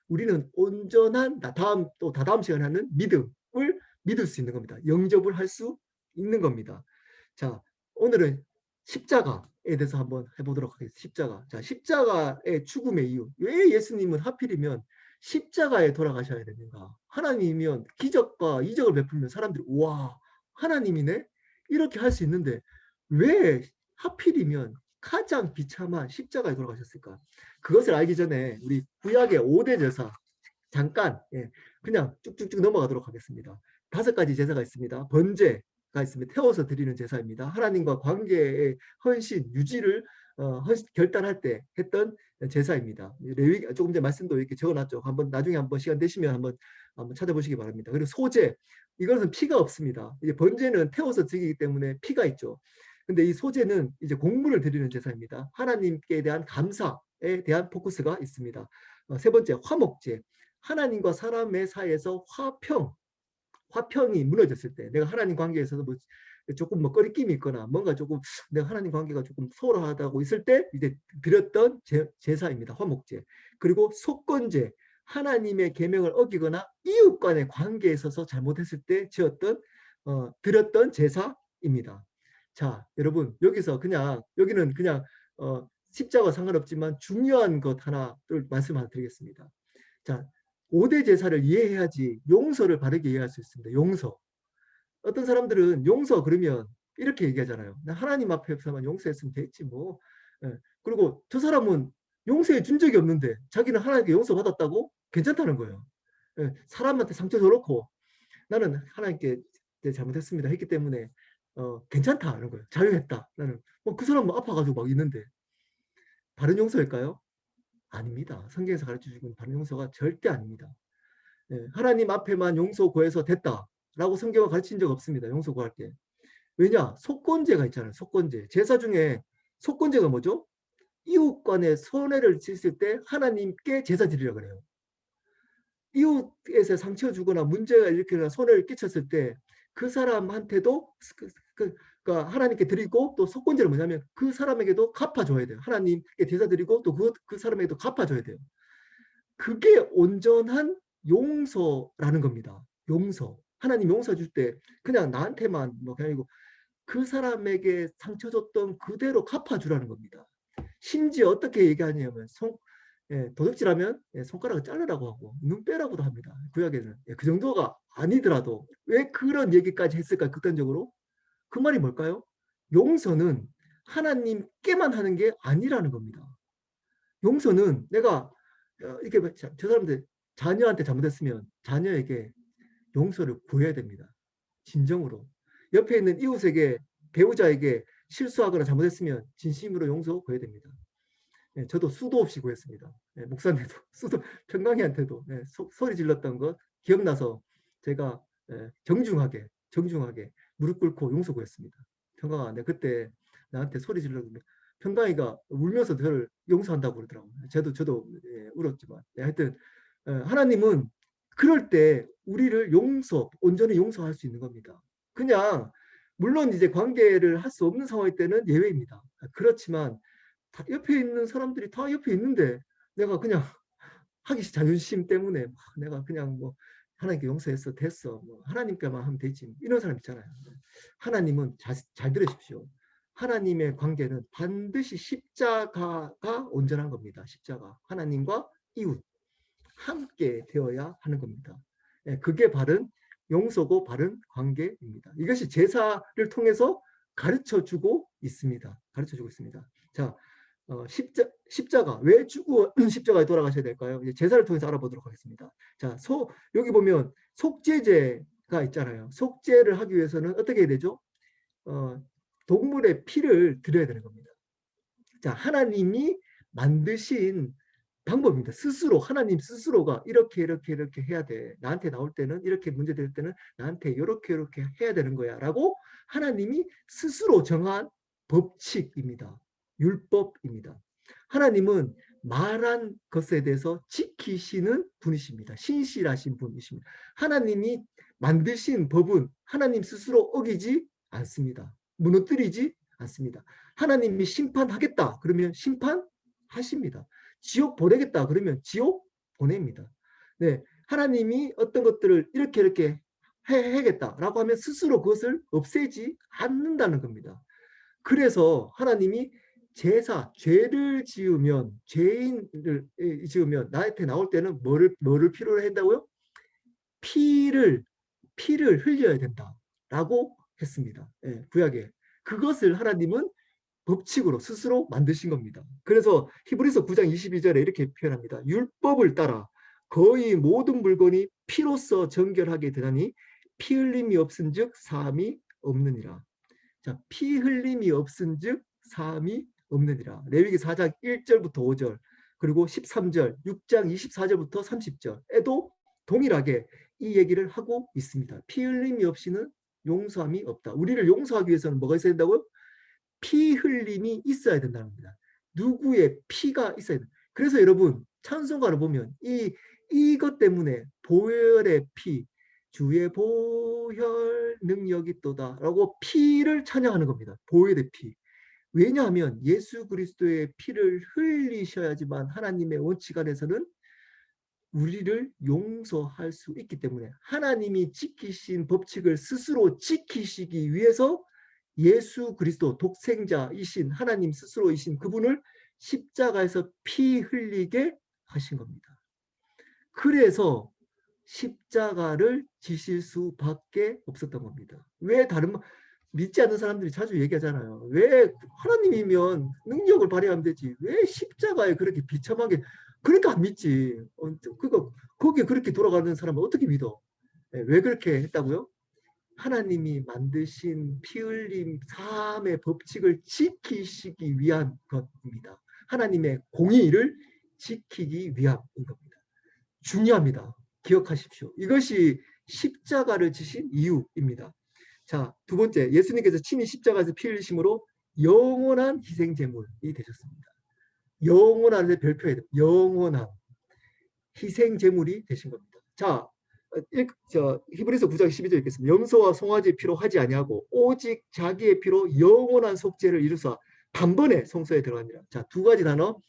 우리는 온전한 다다음 시간에 하는 믿음을 믿을 수 있는 겁니다. 영접을 할 수 있는 겁니다. 자, 오늘은 십자가에 대해서 한번 해보도록 하겠습니다. 십자가. 자, 십자가의 죽음의 이유. 왜 예수님은 하필이면 십자가에 돌아가셔야 되는가? 하나님이면 기적과 이적을 베풀면 사람들이 와, 하나님이네? 이렇게 할 수 있는데 왜 하필이면 가장 비참한 십자가에 돌아가셨을까? 그것을 알기 전에 우리 구약의 5대 제사 잠깐 그냥 쭉쭉쭉 넘어가도록 하겠습니다. 5가지 제사가 있습니다. 번제가 있습니다. 태워서 드리는 제사입니다. 하나님과 관계의 헌신, 유지를 결단할 때 했던 제사입니다. 레위 조금 전에 말씀도 이렇게 적어놨죠. 한번 나중에 한번 시간 되시면 한번 찾아보시기 바랍니다. 그리고 소제, 이것은 피가 없습니다. 이제 번제는 태워서 드리기 때문에 피가 있죠. 근데 이 소제는 이제 공물을 드리는 제사입니다. 하나님께 대한 감사에 대한 포커스가 있습니다. 세 번째, 화목제. 하나님과 사람의 사이에서 화평이 무너졌을 때, 내가 하나님 관계에서도 뭐 조금 뭐 꺼리낌이 있거나 뭔가 조금 내가 하나님 관계가 조금 소홀하다고 있을 때 이제 드렸던 제사입니다. 화목제. 그리고 속건제. 하나님의 계명을 어기거나 이웃 간의 관계에 있어서 잘못했을 때 드렸던 제사입니다. 자, 여러분 여기서 여기는 그냥 십자가 상관없지만 중요한 것 하나를 말씀 하나 드리겠습니다. 자, 5대 제사를 이해해야지 용서를 바르게 이해할 수 있습니다. 용서. 어떤 사람들은 용서 그러면 이렇게 얘기하잖아요. 나 하나님 앞에서만 용서했으면 됐지 뭐. 그리고 저 사람은 용서해 준 적이 없는데 자기는 하나님께 용서받았다고 괜찮다는 거예요. 사람한테 상처 줘놓고 나는 하나님께 잘못했습니다 했기 때문에 괜찮다는 거예요. 자유했다. 나는 그 사람은 아파가지고 막 있는데 바른 용서일까요? 아닙니다. 성경에서 가르쳐주는 바른 용서가 절대 아닙니다. 하나님 앞에만 용서 구해서 됐다라고 성경은 가르친 적 없습니다. 용서 구할 때. 왜냐? 속건제가 있잖아요. 속건제. 제사 중에 속건제가 뭐죠? 이웃 간에 손해를 жил을 때 하나님께 제사 드리라 그래요. 이웃에서 상처 주거나 문제가 일으키거나 손해를 끼쳤을 때 그 사람한테도 그러니까 하나님께 드리고 또 속건제는 뭐냐면 그 사람에게도 갚아줘야 돼요. 하나님께 제사 드리고 또 그 사람에게도 갚아줘야 돼요. 그게 온전한 용서라는 겁니다. 용서. 하나님 용서 줄 때 그냥 나한테만 뭐 아니고 그 사람에게 상처 줬던 그대로 갚아주라는 겁니다. 심지어 어떻게 얘기하냐면 도둑질하면 손가락을 자르라고 하고 눈 빼라고도 합니다. 구약에는. 그 정도가 아니더라도 왜 그런 얘기까지 했을까 극단적으로? 그 말이 뭘까요? 용서는 하나님께만 하는 게 아니라는 겁니다. 용서는 내가 이렇게 저 사람들 자녀한테 잘못했으면 자녀에게 용서를 구해야 됩니다. 진정으로. 옆에 있는 이웃에게 배우자에게 실수하거나 잘못했으면 진심으로 용서 구해야 됩니다. 저도 수도 없이 구했습니다. 목사님도 수도 평강이한테도 소리 질렀던 것 기억나서 제가 정중하게 무릎 꿇고 용서 구했습니다. 평강아, 내 그때 나한테 소리 질렀는데 평강이가 울면서 저를 용서한다고 그러더라고요. 저도 울었지만 하여튼 하나님은 그럴 때 우리를 온전히 용서할 수 있는 겁니다. 그냥 물론 이제 관계를 할 수 없는 상황일 때는 예외입니다. 그렇지만 옆에 있는 사람들이 다 옆에 있는데 내가 그냥 자존심 때문에 내가 그냥 뭐 하나님께 용서했어 됐어 뭐 하나님께만 하면 되지 이런 사람 있잖아요. 하나님은 잘 들으십시오. 하나님의 관계는 반드시 십자가가 온전한 겁니다. 십자가. 하나님과 이웃 함께 되어야 하는 겁니다. 그게 바른 용서고 바른 관계입니다. 이것이 제사를 통해서 가르쳐주고 있습니다. 자, 십자가 왜 죽어 십자가에 돌아가셔야 될까요? 이제 제사를 통해서 알아보도록 하겠습니다. 자, 여기 보면 속죄제가 있잖아요. 속죄를 하기 위해서는 어떻게 해야 되죠? 동물의 피를 드려야 되는 겁니다. 자, 하나님이 만드신 방법입니다. 스스로 하나님 스스로가 이렇게 이렇게 이렇게 해야 돼. 나한테 나올 때는 이렇게 문제 될 때는 나한테 이렇게 이렇게 해야 되는 거야 라고 하나님이 스스로 정한 법칙입니다. 율법입니다. 하나님은 말한 것에 대해서 지키시는 분이십니다. 신실하신 분이십니다. 하나님이 만드신 법은 하나님 스스로 어기지 않습니다. 무너뜨리지 않습니다. 하나님이 심판하겠다 그러면 심판하십니다. 지옥 보내겠다 그러면 지옥 보냅니다. 네, 하나님이 어떤 것들을 이렇게 이렇게 해야겠다라고 하면 스스로 그것을 없애지 않는다는 겁니다. 그래서 하나님이 제사, 죄를 지으면 죄인을 지으면 나한테 나올 때는 뭐를 필요로 한다고요? 피를 흘려야 된다라고 했습니다. 예, 구약에 그것을 하나님은 법칙으로 스스로 만드신 겁니다. 그래서 히브리서 9장 22절에 이렇게 표현합니다. 율법을 따라 거의 모든 물건이 피로써 정결하게 되나니 피 흘림이 없은즉 사함이 없느니라. 자, 피 흘림이 없은즉 사함이 없느니라. 레위기 4장 1절부터 5절 그리고 13절, 6장 24절부터 30절에도 동일하게 이 얘기를 하고 있습니다. 피 흘림이 없이는 용서함이 없다. 우리를 용서하기 위해서는 뭐가 있어야 된다고요? 피 흘림이 있어야 된다는 겁니다. 누구의 피가 있어야 된다. 그래서 여러분 찬송가를 보면 이것 때문에 보혈의 피, 주의 보혈 능력이 있도다 라고 피를 찬양하는 겁니다. 보혈의 피. 왜냐하면 예수 그리스도의 피를 흘리셔야지만 하나님의 원칙 안에서는 우리를 용서할 수 있기 때문에 하나님이 지키신 법칙을 스스로 지키시기 위해서 예수 그리스도 독생자이신 하나님 스스로이신 그분을 십자가에서 피 흘리게 하신 겁니다. 그래서 십자가를 지실 수밖에 없었던 겁니다. 왜 믿지 않는 사람들이 자주 얘기하잖아요. 왜 하나님이면 능력을 발휘하면 되지. 왜 십자가에 그렇게 비참하게 그러니까 안 믿지. 그거 거기에 그렇게 돌아가는 사람은 어떻게 믿어? 왜 그렇게 했다고요? 하나님이 만드신 피 흘림 사함의 법칙을 지키시기 위한 것입니다. 하나님의 공의를 지키기 위함인 겁니다. 중요합니다. 기억하십시오. 이것이 십자가를 지신 이유입니다. 자, 두 번째, 예수님께서 친히 십자가에서 피 흘리심으로 영원한 희생제물이 되셨습니다. 영원한 별표에 영원한 희생제물이 되신 겁니다. 자, 히브리서 9장 12절 읽겠습니다. 염소와 송아지 피로 하지 아니하고 오직 자기의 피로 영원한 속죄를 이루사 단번에 성소에 들어갑니다. 자, 두 가지 단어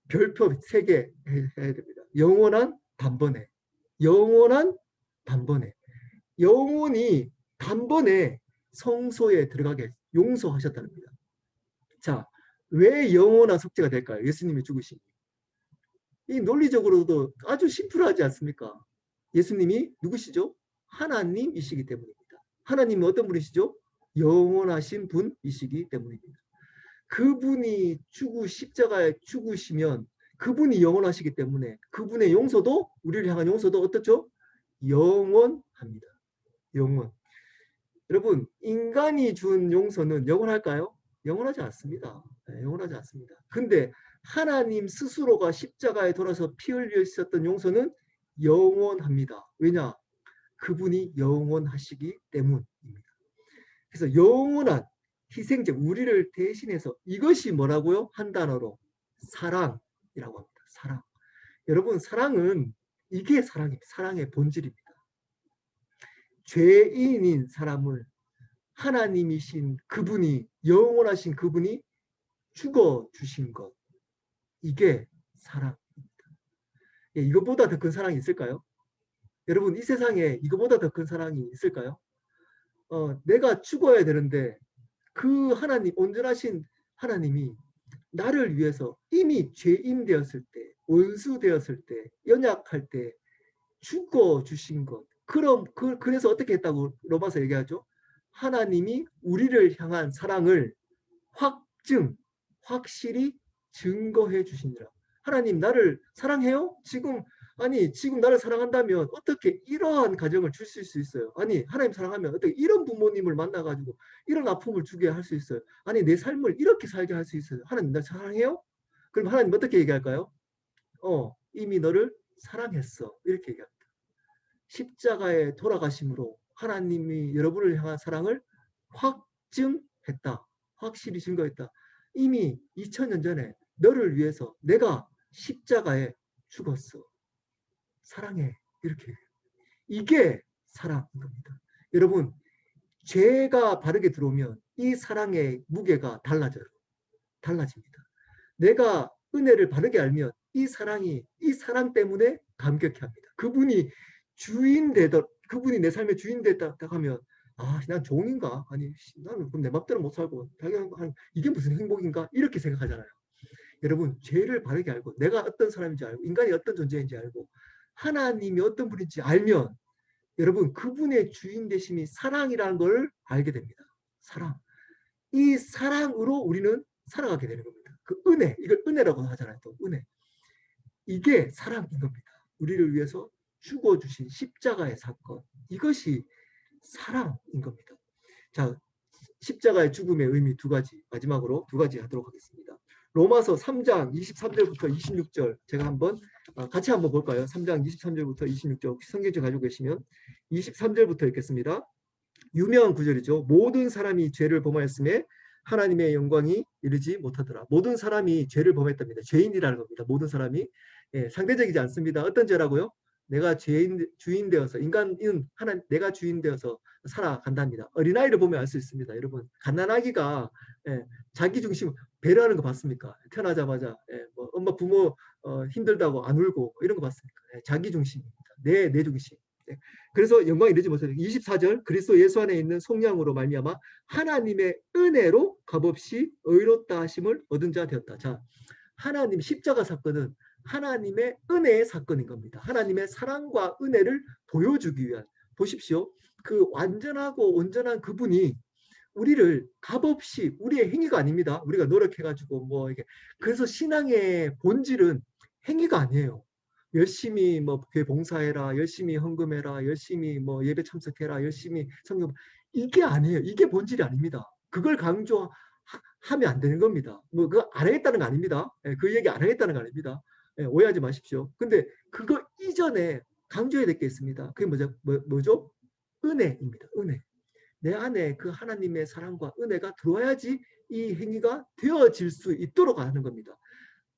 별표 3개 해야 됩니다. 영원한 단번에, 영원한 단번에, 영원히 단번에 성소에 들어가게 용서하셨다는 겁니다. 자, 왜 영원한 속죄가 될까요? 예수님이 죽으신. 이 논리적으로도 아주 심플하지 않습니까? 예수님이 누구시죠? 하나님이시기 때문입니다. 하나님은 어떤 분이시죠? 영원하신 분이시기 때문입니다. 그분이 십자가에 죽으시면 그분이 영원하시기 때문에 그분의 용서도 우리를 향한 용서도 어떻죠? 영원합니다. 영원. 여러분 인간이 준 용서는 영원할까요? 영원하지 않습니다. 영원하지 않습니다. 근데 하나님 스스로가 십자가에 돌아서 피 흘리셨던 용서는 영원합니다. 왜냐? 그분이 영원하시기 때문입니다. 그래서 영원한 희생제 우리를 대신해서 이것이 뭐라고요? 한 단어로 사랑이라고 합니다. 사랑. 여러분 사랑은 이게 사랑입니다. 사랑의 본질입니다. 죄인인 사람을 하나님이신 그분이 영원하신 그분이 죽어주신 것 이게 사랑입니다. 이것보다 더 큰 사랑이 있을까요? 여러분 이 세상에 이거보다 더 큰 사랑이 있을까요? 내가 죽어야 되는데 그 하나님 온전하신 하나님이 나를 위해서 이미 죄인 되었을 때 원수 되었을 때 연약할 때 죽어주신 것 그래서 어떻게 했다고 로마서 얘기하죠? 하나님이 우리를 향한 사랑을 확실히 증거해 주시니라. 하나님 나를 사랑해요? 지금 나를 사랑한다면 어떻게 이러한 가정을 주실 수 있어요? 아니 하나님 사랑하면 어떻게 이런 부모님을 만나가지고 이런 아픔을 주게 할 수 있어요? 아니 내 삶을 이렇게 살게 할 수 있어요? 하나님 나 사랑해요? 그럼 하나님 어떻게 얘기할까요? 이미 너를 사랑했어. 이렇게 얘기합니다. 십자가에 돌아가심으로 하나님이 여러분을 향한 사랑을 확증했다. 확실히 증거했다. 이미 2000년 전에 너를 위해서 내가 십자가에 죽었어. 사랑해. 이렇게. 이게 사랑인 겁니다. 여러분, 죄가 바르게 들어오면 이 사랑의 무게가 달라져요. 달라집니다. 내가 은혜를 바르게 알면 이 사랑 때문에 감격해 합니다. 그분이 그분이 내 삶의 주인 됐다 하면, 난 종인가? 아니, 나는 내 맘대로 못 살고, 이게 무슨 행복인가? 이렇게 생각하잖아요. 여러분, 죄를 바르게 알고, 내가 어떤 사람인지 알고, 인간이 어떤 존재인지 알고, 하나님이 어떤 분인지 알면, 여러분, 그분의 주인 되심이 사랑이라는 걸 알게 됩니다. 사랑. 이 사랑으로 우리는 살아가게 되는 겁니다. 그 은혜, 이걸 은혜라고 하잖아요. 또 은혜. 이게 사랑인 겁니다. 우리를 위해서 죽어주신 십자가의 사건. 이것이 사랑인 겁니다. 자, 십자가의 죽음의 의미 두 가지, 마지막으로 두 가지 하도록 하겠습니다. 로마서 3장 23절부터 26절 제가 같이 한번 볼까요? 3장 23절부터 26절 혹시 성경책 가지고 계시면 23절부터 읽겠습니다. 유명한 구절이죠. 모든 사람이 죄를 범하였음에 하나님의 영광이 이르지 못하더라. 모든 사람이 죄를 범했답니다. 죄인이라는 겁니다. 모든 사람이. 상대적이지 않습니다. 어떤 죄라고요? 내가 주인 되어서, 인간은 내가 주인 되어서 살아간답니다. 어린아이를 보면 알 수 있습니다. 여러분, 갓난아기가 자기 중심 배려하는 거 봤습니까? 태어나자마자 뭐 엄마 부모 힘들다고 안 울고 이런 거 봤습니까? 자기 중심입니다. 내 중심. 그래서 영광이 이르지 못하는 24절 그리스도 예수 안에 있는 속량으로 말미암아 하나님의 은혜로 값없이 의롭다 하심을 얻은 자 되었다. 자, 하나님 십자가 사건은 하나님의 은혜의 사건인 겁니다. 하나님의 사랑과 은혜를 보여주기 위한, 보십시오. 그 완전하고 온전한 그분이 우리를 값없이, 우리의 행위가 아닙니다. 우리가 노력해가지고 뭐 이게, 그래서 신앙의 본질은 행위가 아니에요. 열심히 뭐 교회 봉사해라, 열심히 헌금해라, 열심히 뭐 예배 참석해라, 열심히 성경, 이게 아니에요. 이게 본질이 아닙니다. 그걸 강조하면 안 되는 겁니다. 뭐 그거 안 하겠다는 거 아닙니다. 그 얘기 안 하겠다는 거 아닙니다. 오해하지 마십시오. 근데 그거 이전에 강조해야 될 게 있습니다. 그게 뭐죠? 은혜입니다. 은혜. 내 안에 그 하나님의 사랑과 은혜가 들어와야지 이 행위가 되어질 수 있도록 하는 겁니다.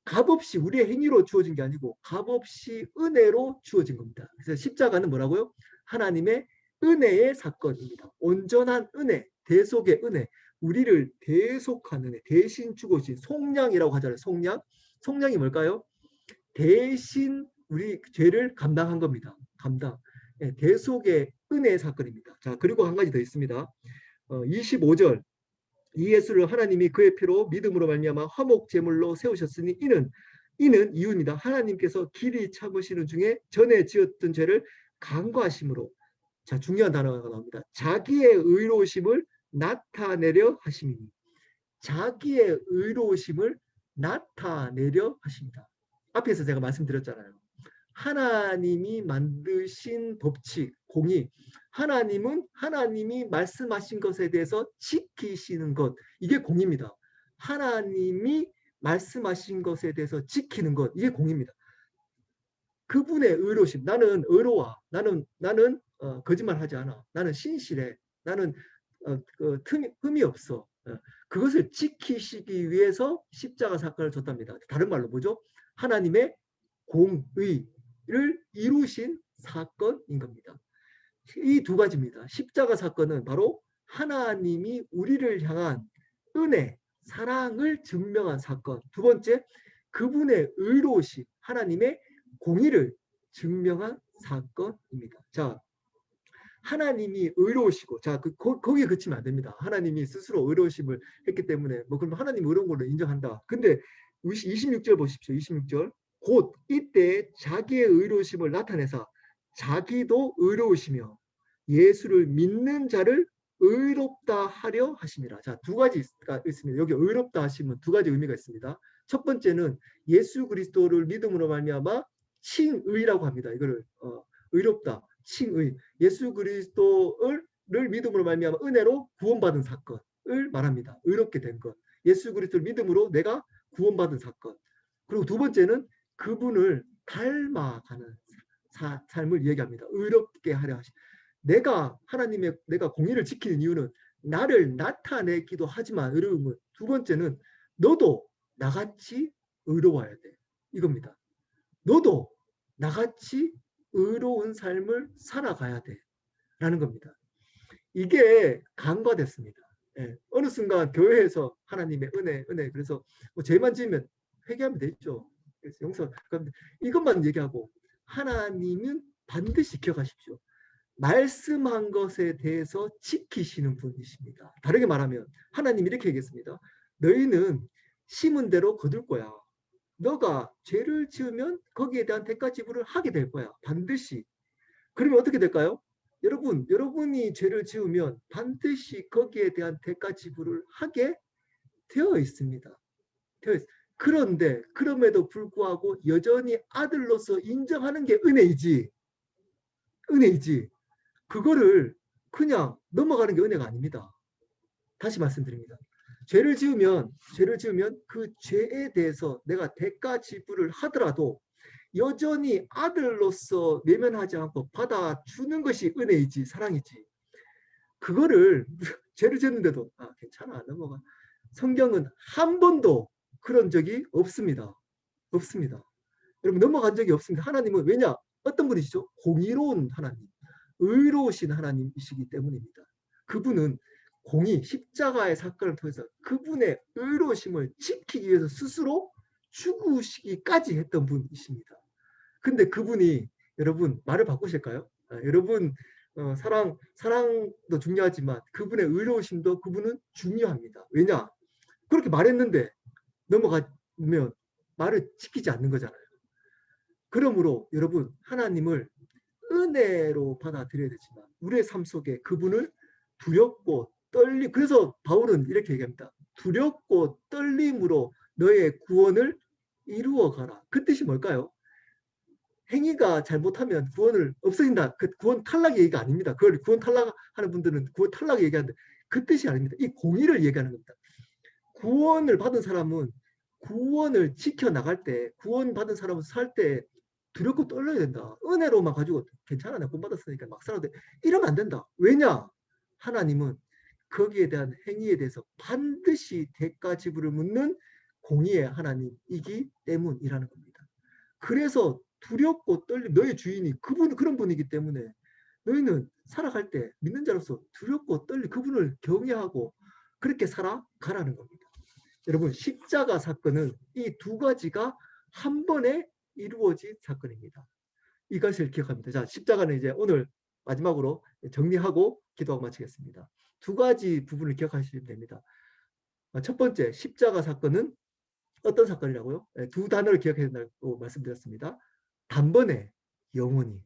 값없이 우리의 행위로 주어진 게 아니고 값없이 은혜로 주어진 겁니다. 그래서 십자가는 뭐라고요? 하나님의 은혜의 사건입니다. 온전한 은혜, 대속의 은혜, 우리를 대속하는 은혜, 대신 죽어진 속량이라고 하잖아요. 속량. 속량이 뭘까요? 대신 우리 죄를 감당한 겁니다. 감당. 대속의 은혜의 사건입니다. 자, 그리고 한 가지 더 있습니다. 25절. 이 예수를 하나님이 그의 피로 믿음으로 말미암아 화목 제물로 세우셨으니 이는 이유입니다. 하나님께서 길이 참으시는 중에 전에 지었던 죄를 간과하심으로, 자, 중요한 단어가 나옵니다. 자기의 의로우심을 나타내려 하심이니, 자기의 의로우심을 나타내려 하십니다. 앞에서 제가 말씀드렸잖아요. 하나님이 만드신 법칙, 공의, 하나님이 말씀하신 것에 대해서 지키시는 것, 이게 공입니다. 하나님이 말씀하신 것에 대해서 지키는 것, 이게 공입니다. 그분의 의로심, 나는 의로워, 나는 거짓말하지 않아, 나는 신실해, 나는 흠이 없어. 그것을 지키시기 위해서 십자가 사건을 줬답니다. 다른 말로 뭐죠? 하나님의 공의를 이루신 사건인 겁니다. 이 두 가지입니다. 십자가 사건은 바로 하나님이 우리를 향한 은혜, 사랑을 증명한 사건. 두 번째, 그분의 의로우심, 하나님의 공의를 증명한 사건입니다. 자, 하나님이 의로우시고, 자, 거기에 그치면 안 됩니다. 하나님이 스스로 의로우심을 했기 때문에, 뭐, 그럼 하나님 의로운 걸로 인정한다. 근데 26절 보십시오. 26절. 곧 이때 자기의 의로우심을 나타내사 자기도 의로우시며 예수를 믿는 자를 의롭다 하려 하심이라. 자, 두 가지가 있습니다. 여기 의롭다 하심은 두 가지 의미가 있습니다. 첫 번째는 예수 그리스도를 믿음으로 말미암아 칭의라고 합니다. 이거를 의롭다, 칭의, 예수 그리스도를 믿음으로 말미암아 은혜로 구원받은 사건을 말합니다. 의롭게 된 것, 예수 그리스도를 믿음으로 내가 구원받은 사건. 그리고 두 번째는 그분을 닮아가는 삶을 얘기합니다. 의롭게 하려 하시. 내가 하나님의 내가 공의를 지키는 이유는 나를 나타내기도 하지만 의로움은 두 번째는 너도 나같이 의로워야 돼. 이겁니다. 너도 나같이 의로운 삶을 살아가야 돼. 라는 겁니다. 이게 간과됐습니다. 예, 어느 순간 교회에서 하나님의 은혜 그래서 뭐 죄만 지으면 회개하면 되죠. 그래서 용서 이것만 얘기하고 하나님은 반드시 기억하십시오. 말씀한 것에 대해서 지키시는 분이십니다. 다르게 말하면 하나님 이렇게 얘기했습니다. 너희는 심은 대로 거둘 거야. 너가 죄를 지으면 거기에 대한 대가 지불을 하게 될 거야. 반드시. 그러면 어떻게 될까요? 여러분이 죄를 지으면 반드시 거기에 대한 대가 지불을 하게 되어 있습니다. 그런데 그럼에도 불구하고 여전히 아들로서 인정하는 게 은혜이지. 은혜이지. 그거를 그냥 넘어가는 게 은혜가 아닙니다. 다시 말씀드립니다. 죄를 지으면 그 죄에 대해서 내가 대가 지불을 하더라도 여전히 아들로서 외면하지 않고 받아주는 것이 은혜이지 사랑이지. 그거를 죄를 지었는데도 괜찮아 넘어가. 성경은 한 번도 그런 적이 없습니다. 없습니다. 여러분 넘어간 적이 없습니다. 하나님은 왜냐? 어떤 분이시죠? 공의로운 하나님, 의로우신 하나님이시기 때문입니다. 그분은 공의, 십자가의 사건을 통해서 그분의 의로우심을 지키기 위해서 스스로 죽으시기까지 했던 분이십니다. 근데 그분이 여러분 말을 바꾸실까요? 여러분 사랑도 중요하지만 그분의 의로우심도 그분은 중요합니다. 왜냐? 그렇게 말했는데 넘어가면 말을 지키지 않는 거잖아요. 그러므로 여러분 하나님을 은혜로 받아들여야 되지만 우리의 삶 속에 그분을 두렵고 떨림 그래서 바울은 이렇게 얘기합니다. 두렵고 떨림으로 너의 구원을 이루어 가라. 그 뜻이 뭘까요? 행위가 잘못하면 구원을 없어진다. 그 구원 탈락 얘기가 아닙니다. 그걸 구원 탈락하는 분들은 구원 탈락 얘기하는데 그 뜻이 아닙니다. 이 공의를 얘기하는 겁니다. 구원을 받은 사람은 구원을 지켜나갈 때 구원받은 사람은 살 때 두렵고 떨려야 된다. 은혜로만 가지고 괜찮아 나 구원 받았으니까 막 살아도 돼. 이러면 안 된다. 왜냐? 하나님은 거기에 대한 행위에 대해서 반드시 대가 지불을 묻는 공의의 하나님이기 때문이라는 겁니다. 그래서 두렵고 떨림 너의 주인이 그분 그런 분이기 때문에 너희는 살아갈 때 믿는 자로서 두렵고 떨림 그분을 경외하고 그렇게 살아가라는 겁니다. 여러분 십자가 사건은 이 두 가지가 한 번에 이루어진 사건입니다. 이것을 기억합니다. 자, 십자가는 이제 오늘 마지막으로 정리하고 기도하고 마치겠습니다. 두 가지 부분을 기억하시면 됩니다. 첫 번째 십자가 사건은 어떤 사건이라고요? 두 단어를 기억해야 된다고 말씀드렸습니다. 단번에 영원히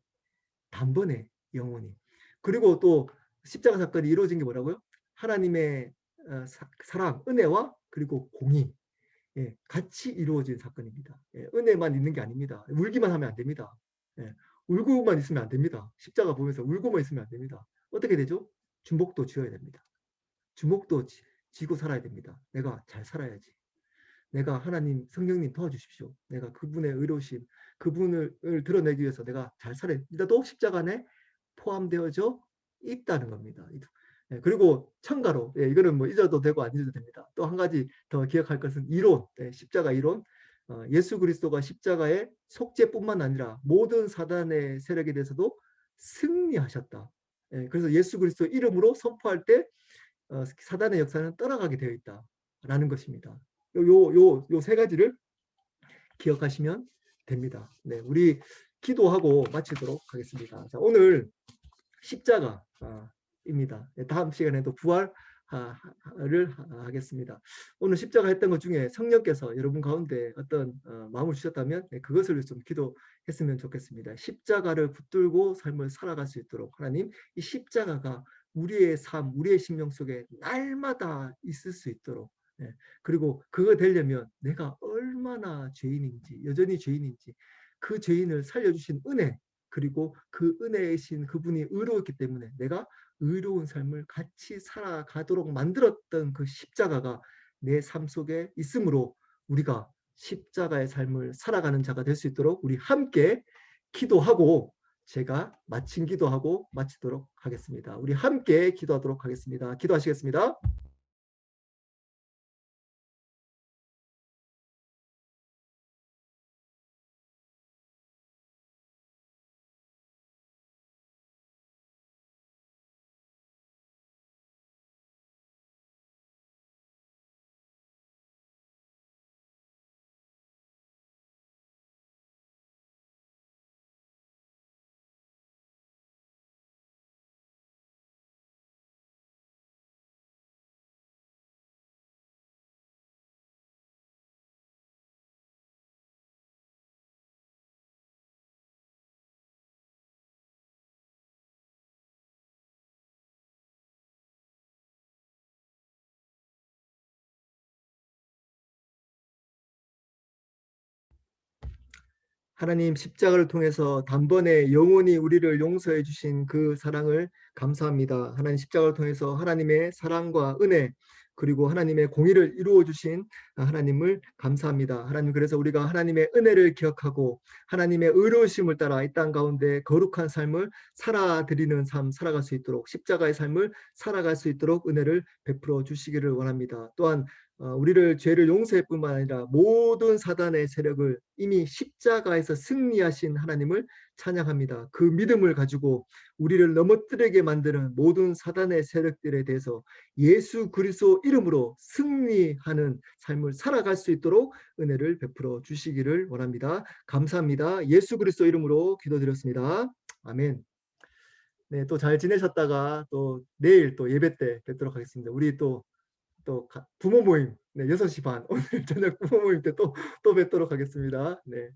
단번에 영원히 그리고 또 십자가 사건이 이루어진 게 뭐라고요? 하나님의 사랑, 은혜와 그리고 공의 같이 이루어진 사건입니다. 은혜만 있는 게 아닙니다. 울기만 하면 안 됩니다. 울고만 있으면 안 됩니다. 십자가 보면서 울고만 있으면 안 됩니다. 어떻게 되죠? 주먹도 쥐어야 됩니다. 주먹도 쥐고 살아야 됩니다. 내가 잘 살아야지. 내가 하나님 성령님 도와주십시오. 내가 그분의 의로우심 그분을 드러내기 위해서 내가 잘 살아야 이다도 십자가 안에 포함되어져 있다는 겁니다. 그리고 참가로 이거는 뭐 잊어도 되고 안 잊어도 됩니다. 또 한 가지 더 기억할 것은 이론 십자가 이론 예수 그리스도가 십자가의 속죄뿐만 아니라 모든 사단의 세력에 대해서도 승리하셨다. 그래서 예수 그리스도 이름으로 선포할 때 사단의 역사는 떠나가게 되어 있다라는 것입니다. 요 세 가지를 기억하시면 됩니다. 네, 우리 기도하고 마치도록 하겠습니다. 자, 오늘 십자가입니다. 다음 시간에도 부활을 하겠습니다. 오늘 십자가 했던 것 중에 성령께서 여러분 가운데 어떤 마음을 주셨다면 그것을 좀 기도했으면 좋겠습니다. 십자가를 붙들고 삶을 살아갈 수 있도록 하나님 이 십자가가 우리의 삶, 우리의 심령 속에 날마다 있을 수 있도록 그리고 그거 되려면 내가 얼마나 죄인인지 여전히 죄인인지 그 죄인을 살려주신 은혜 그리고 그 은혜이신 그분이 의로웠기 때문에 내가 의로운 삶을 같이 살아가도록 만들었던 그 십자가가 내 삶 속에 있으므로 우리가 십자가의 삶을 살아가는 자가 될 수 있도록 우리 함께 기도하고 제가 마친 기도하고 마치도록 하겠습니다. 우리 함께 기도하도록 하겠습니다. 기도하시겠습니다. 하나님 십자가를 통해서 단번에 영원히 우리를 용서해 주신 그 사랑을 감사합니다. 하나님 십자가를 통해서 하나님의 사랑과 은혜 그리고 하나님의 공의를 이루어 주신 하나님을 감사합니다. 하나님 그래서 우리가 하나님의 은혜를 기억하고 하나님의 의로우심을 따라 이 땅 가운데 거룩한 삶을 살아드리는 삶 살아갈 수 있도록 십자가의 삶을 살아갈 수 있도록 은혜를 베풀어 주시기를 원합니다. 또한 우리를 죄를 용서할 뿐만 아니라 모든 사단의 세력을 이미 십자가에서 승리하신 하나님을 찬양합니다. 그 믿음을 가지고 우리를 넘어뜨리게 만드는 모든 사단의 세력들에 대해서 예수 그리스도 이름으로 승리하는 삶을 살아갈 수 있도록 은혜를 베풀어 주시기를 원합니다. 감사합니다. 예수 그리스도 이름으로 기도드렸습니다. 아멘. 네, 또 잘 지내셨다가 또 내일 또 예배 때 뵙도록 하겠습니다. 우리 또 부모 모임 네, 6시 반 오늘 저녁 부모 모임 때 또 뵙도록 하겠습니다. 네.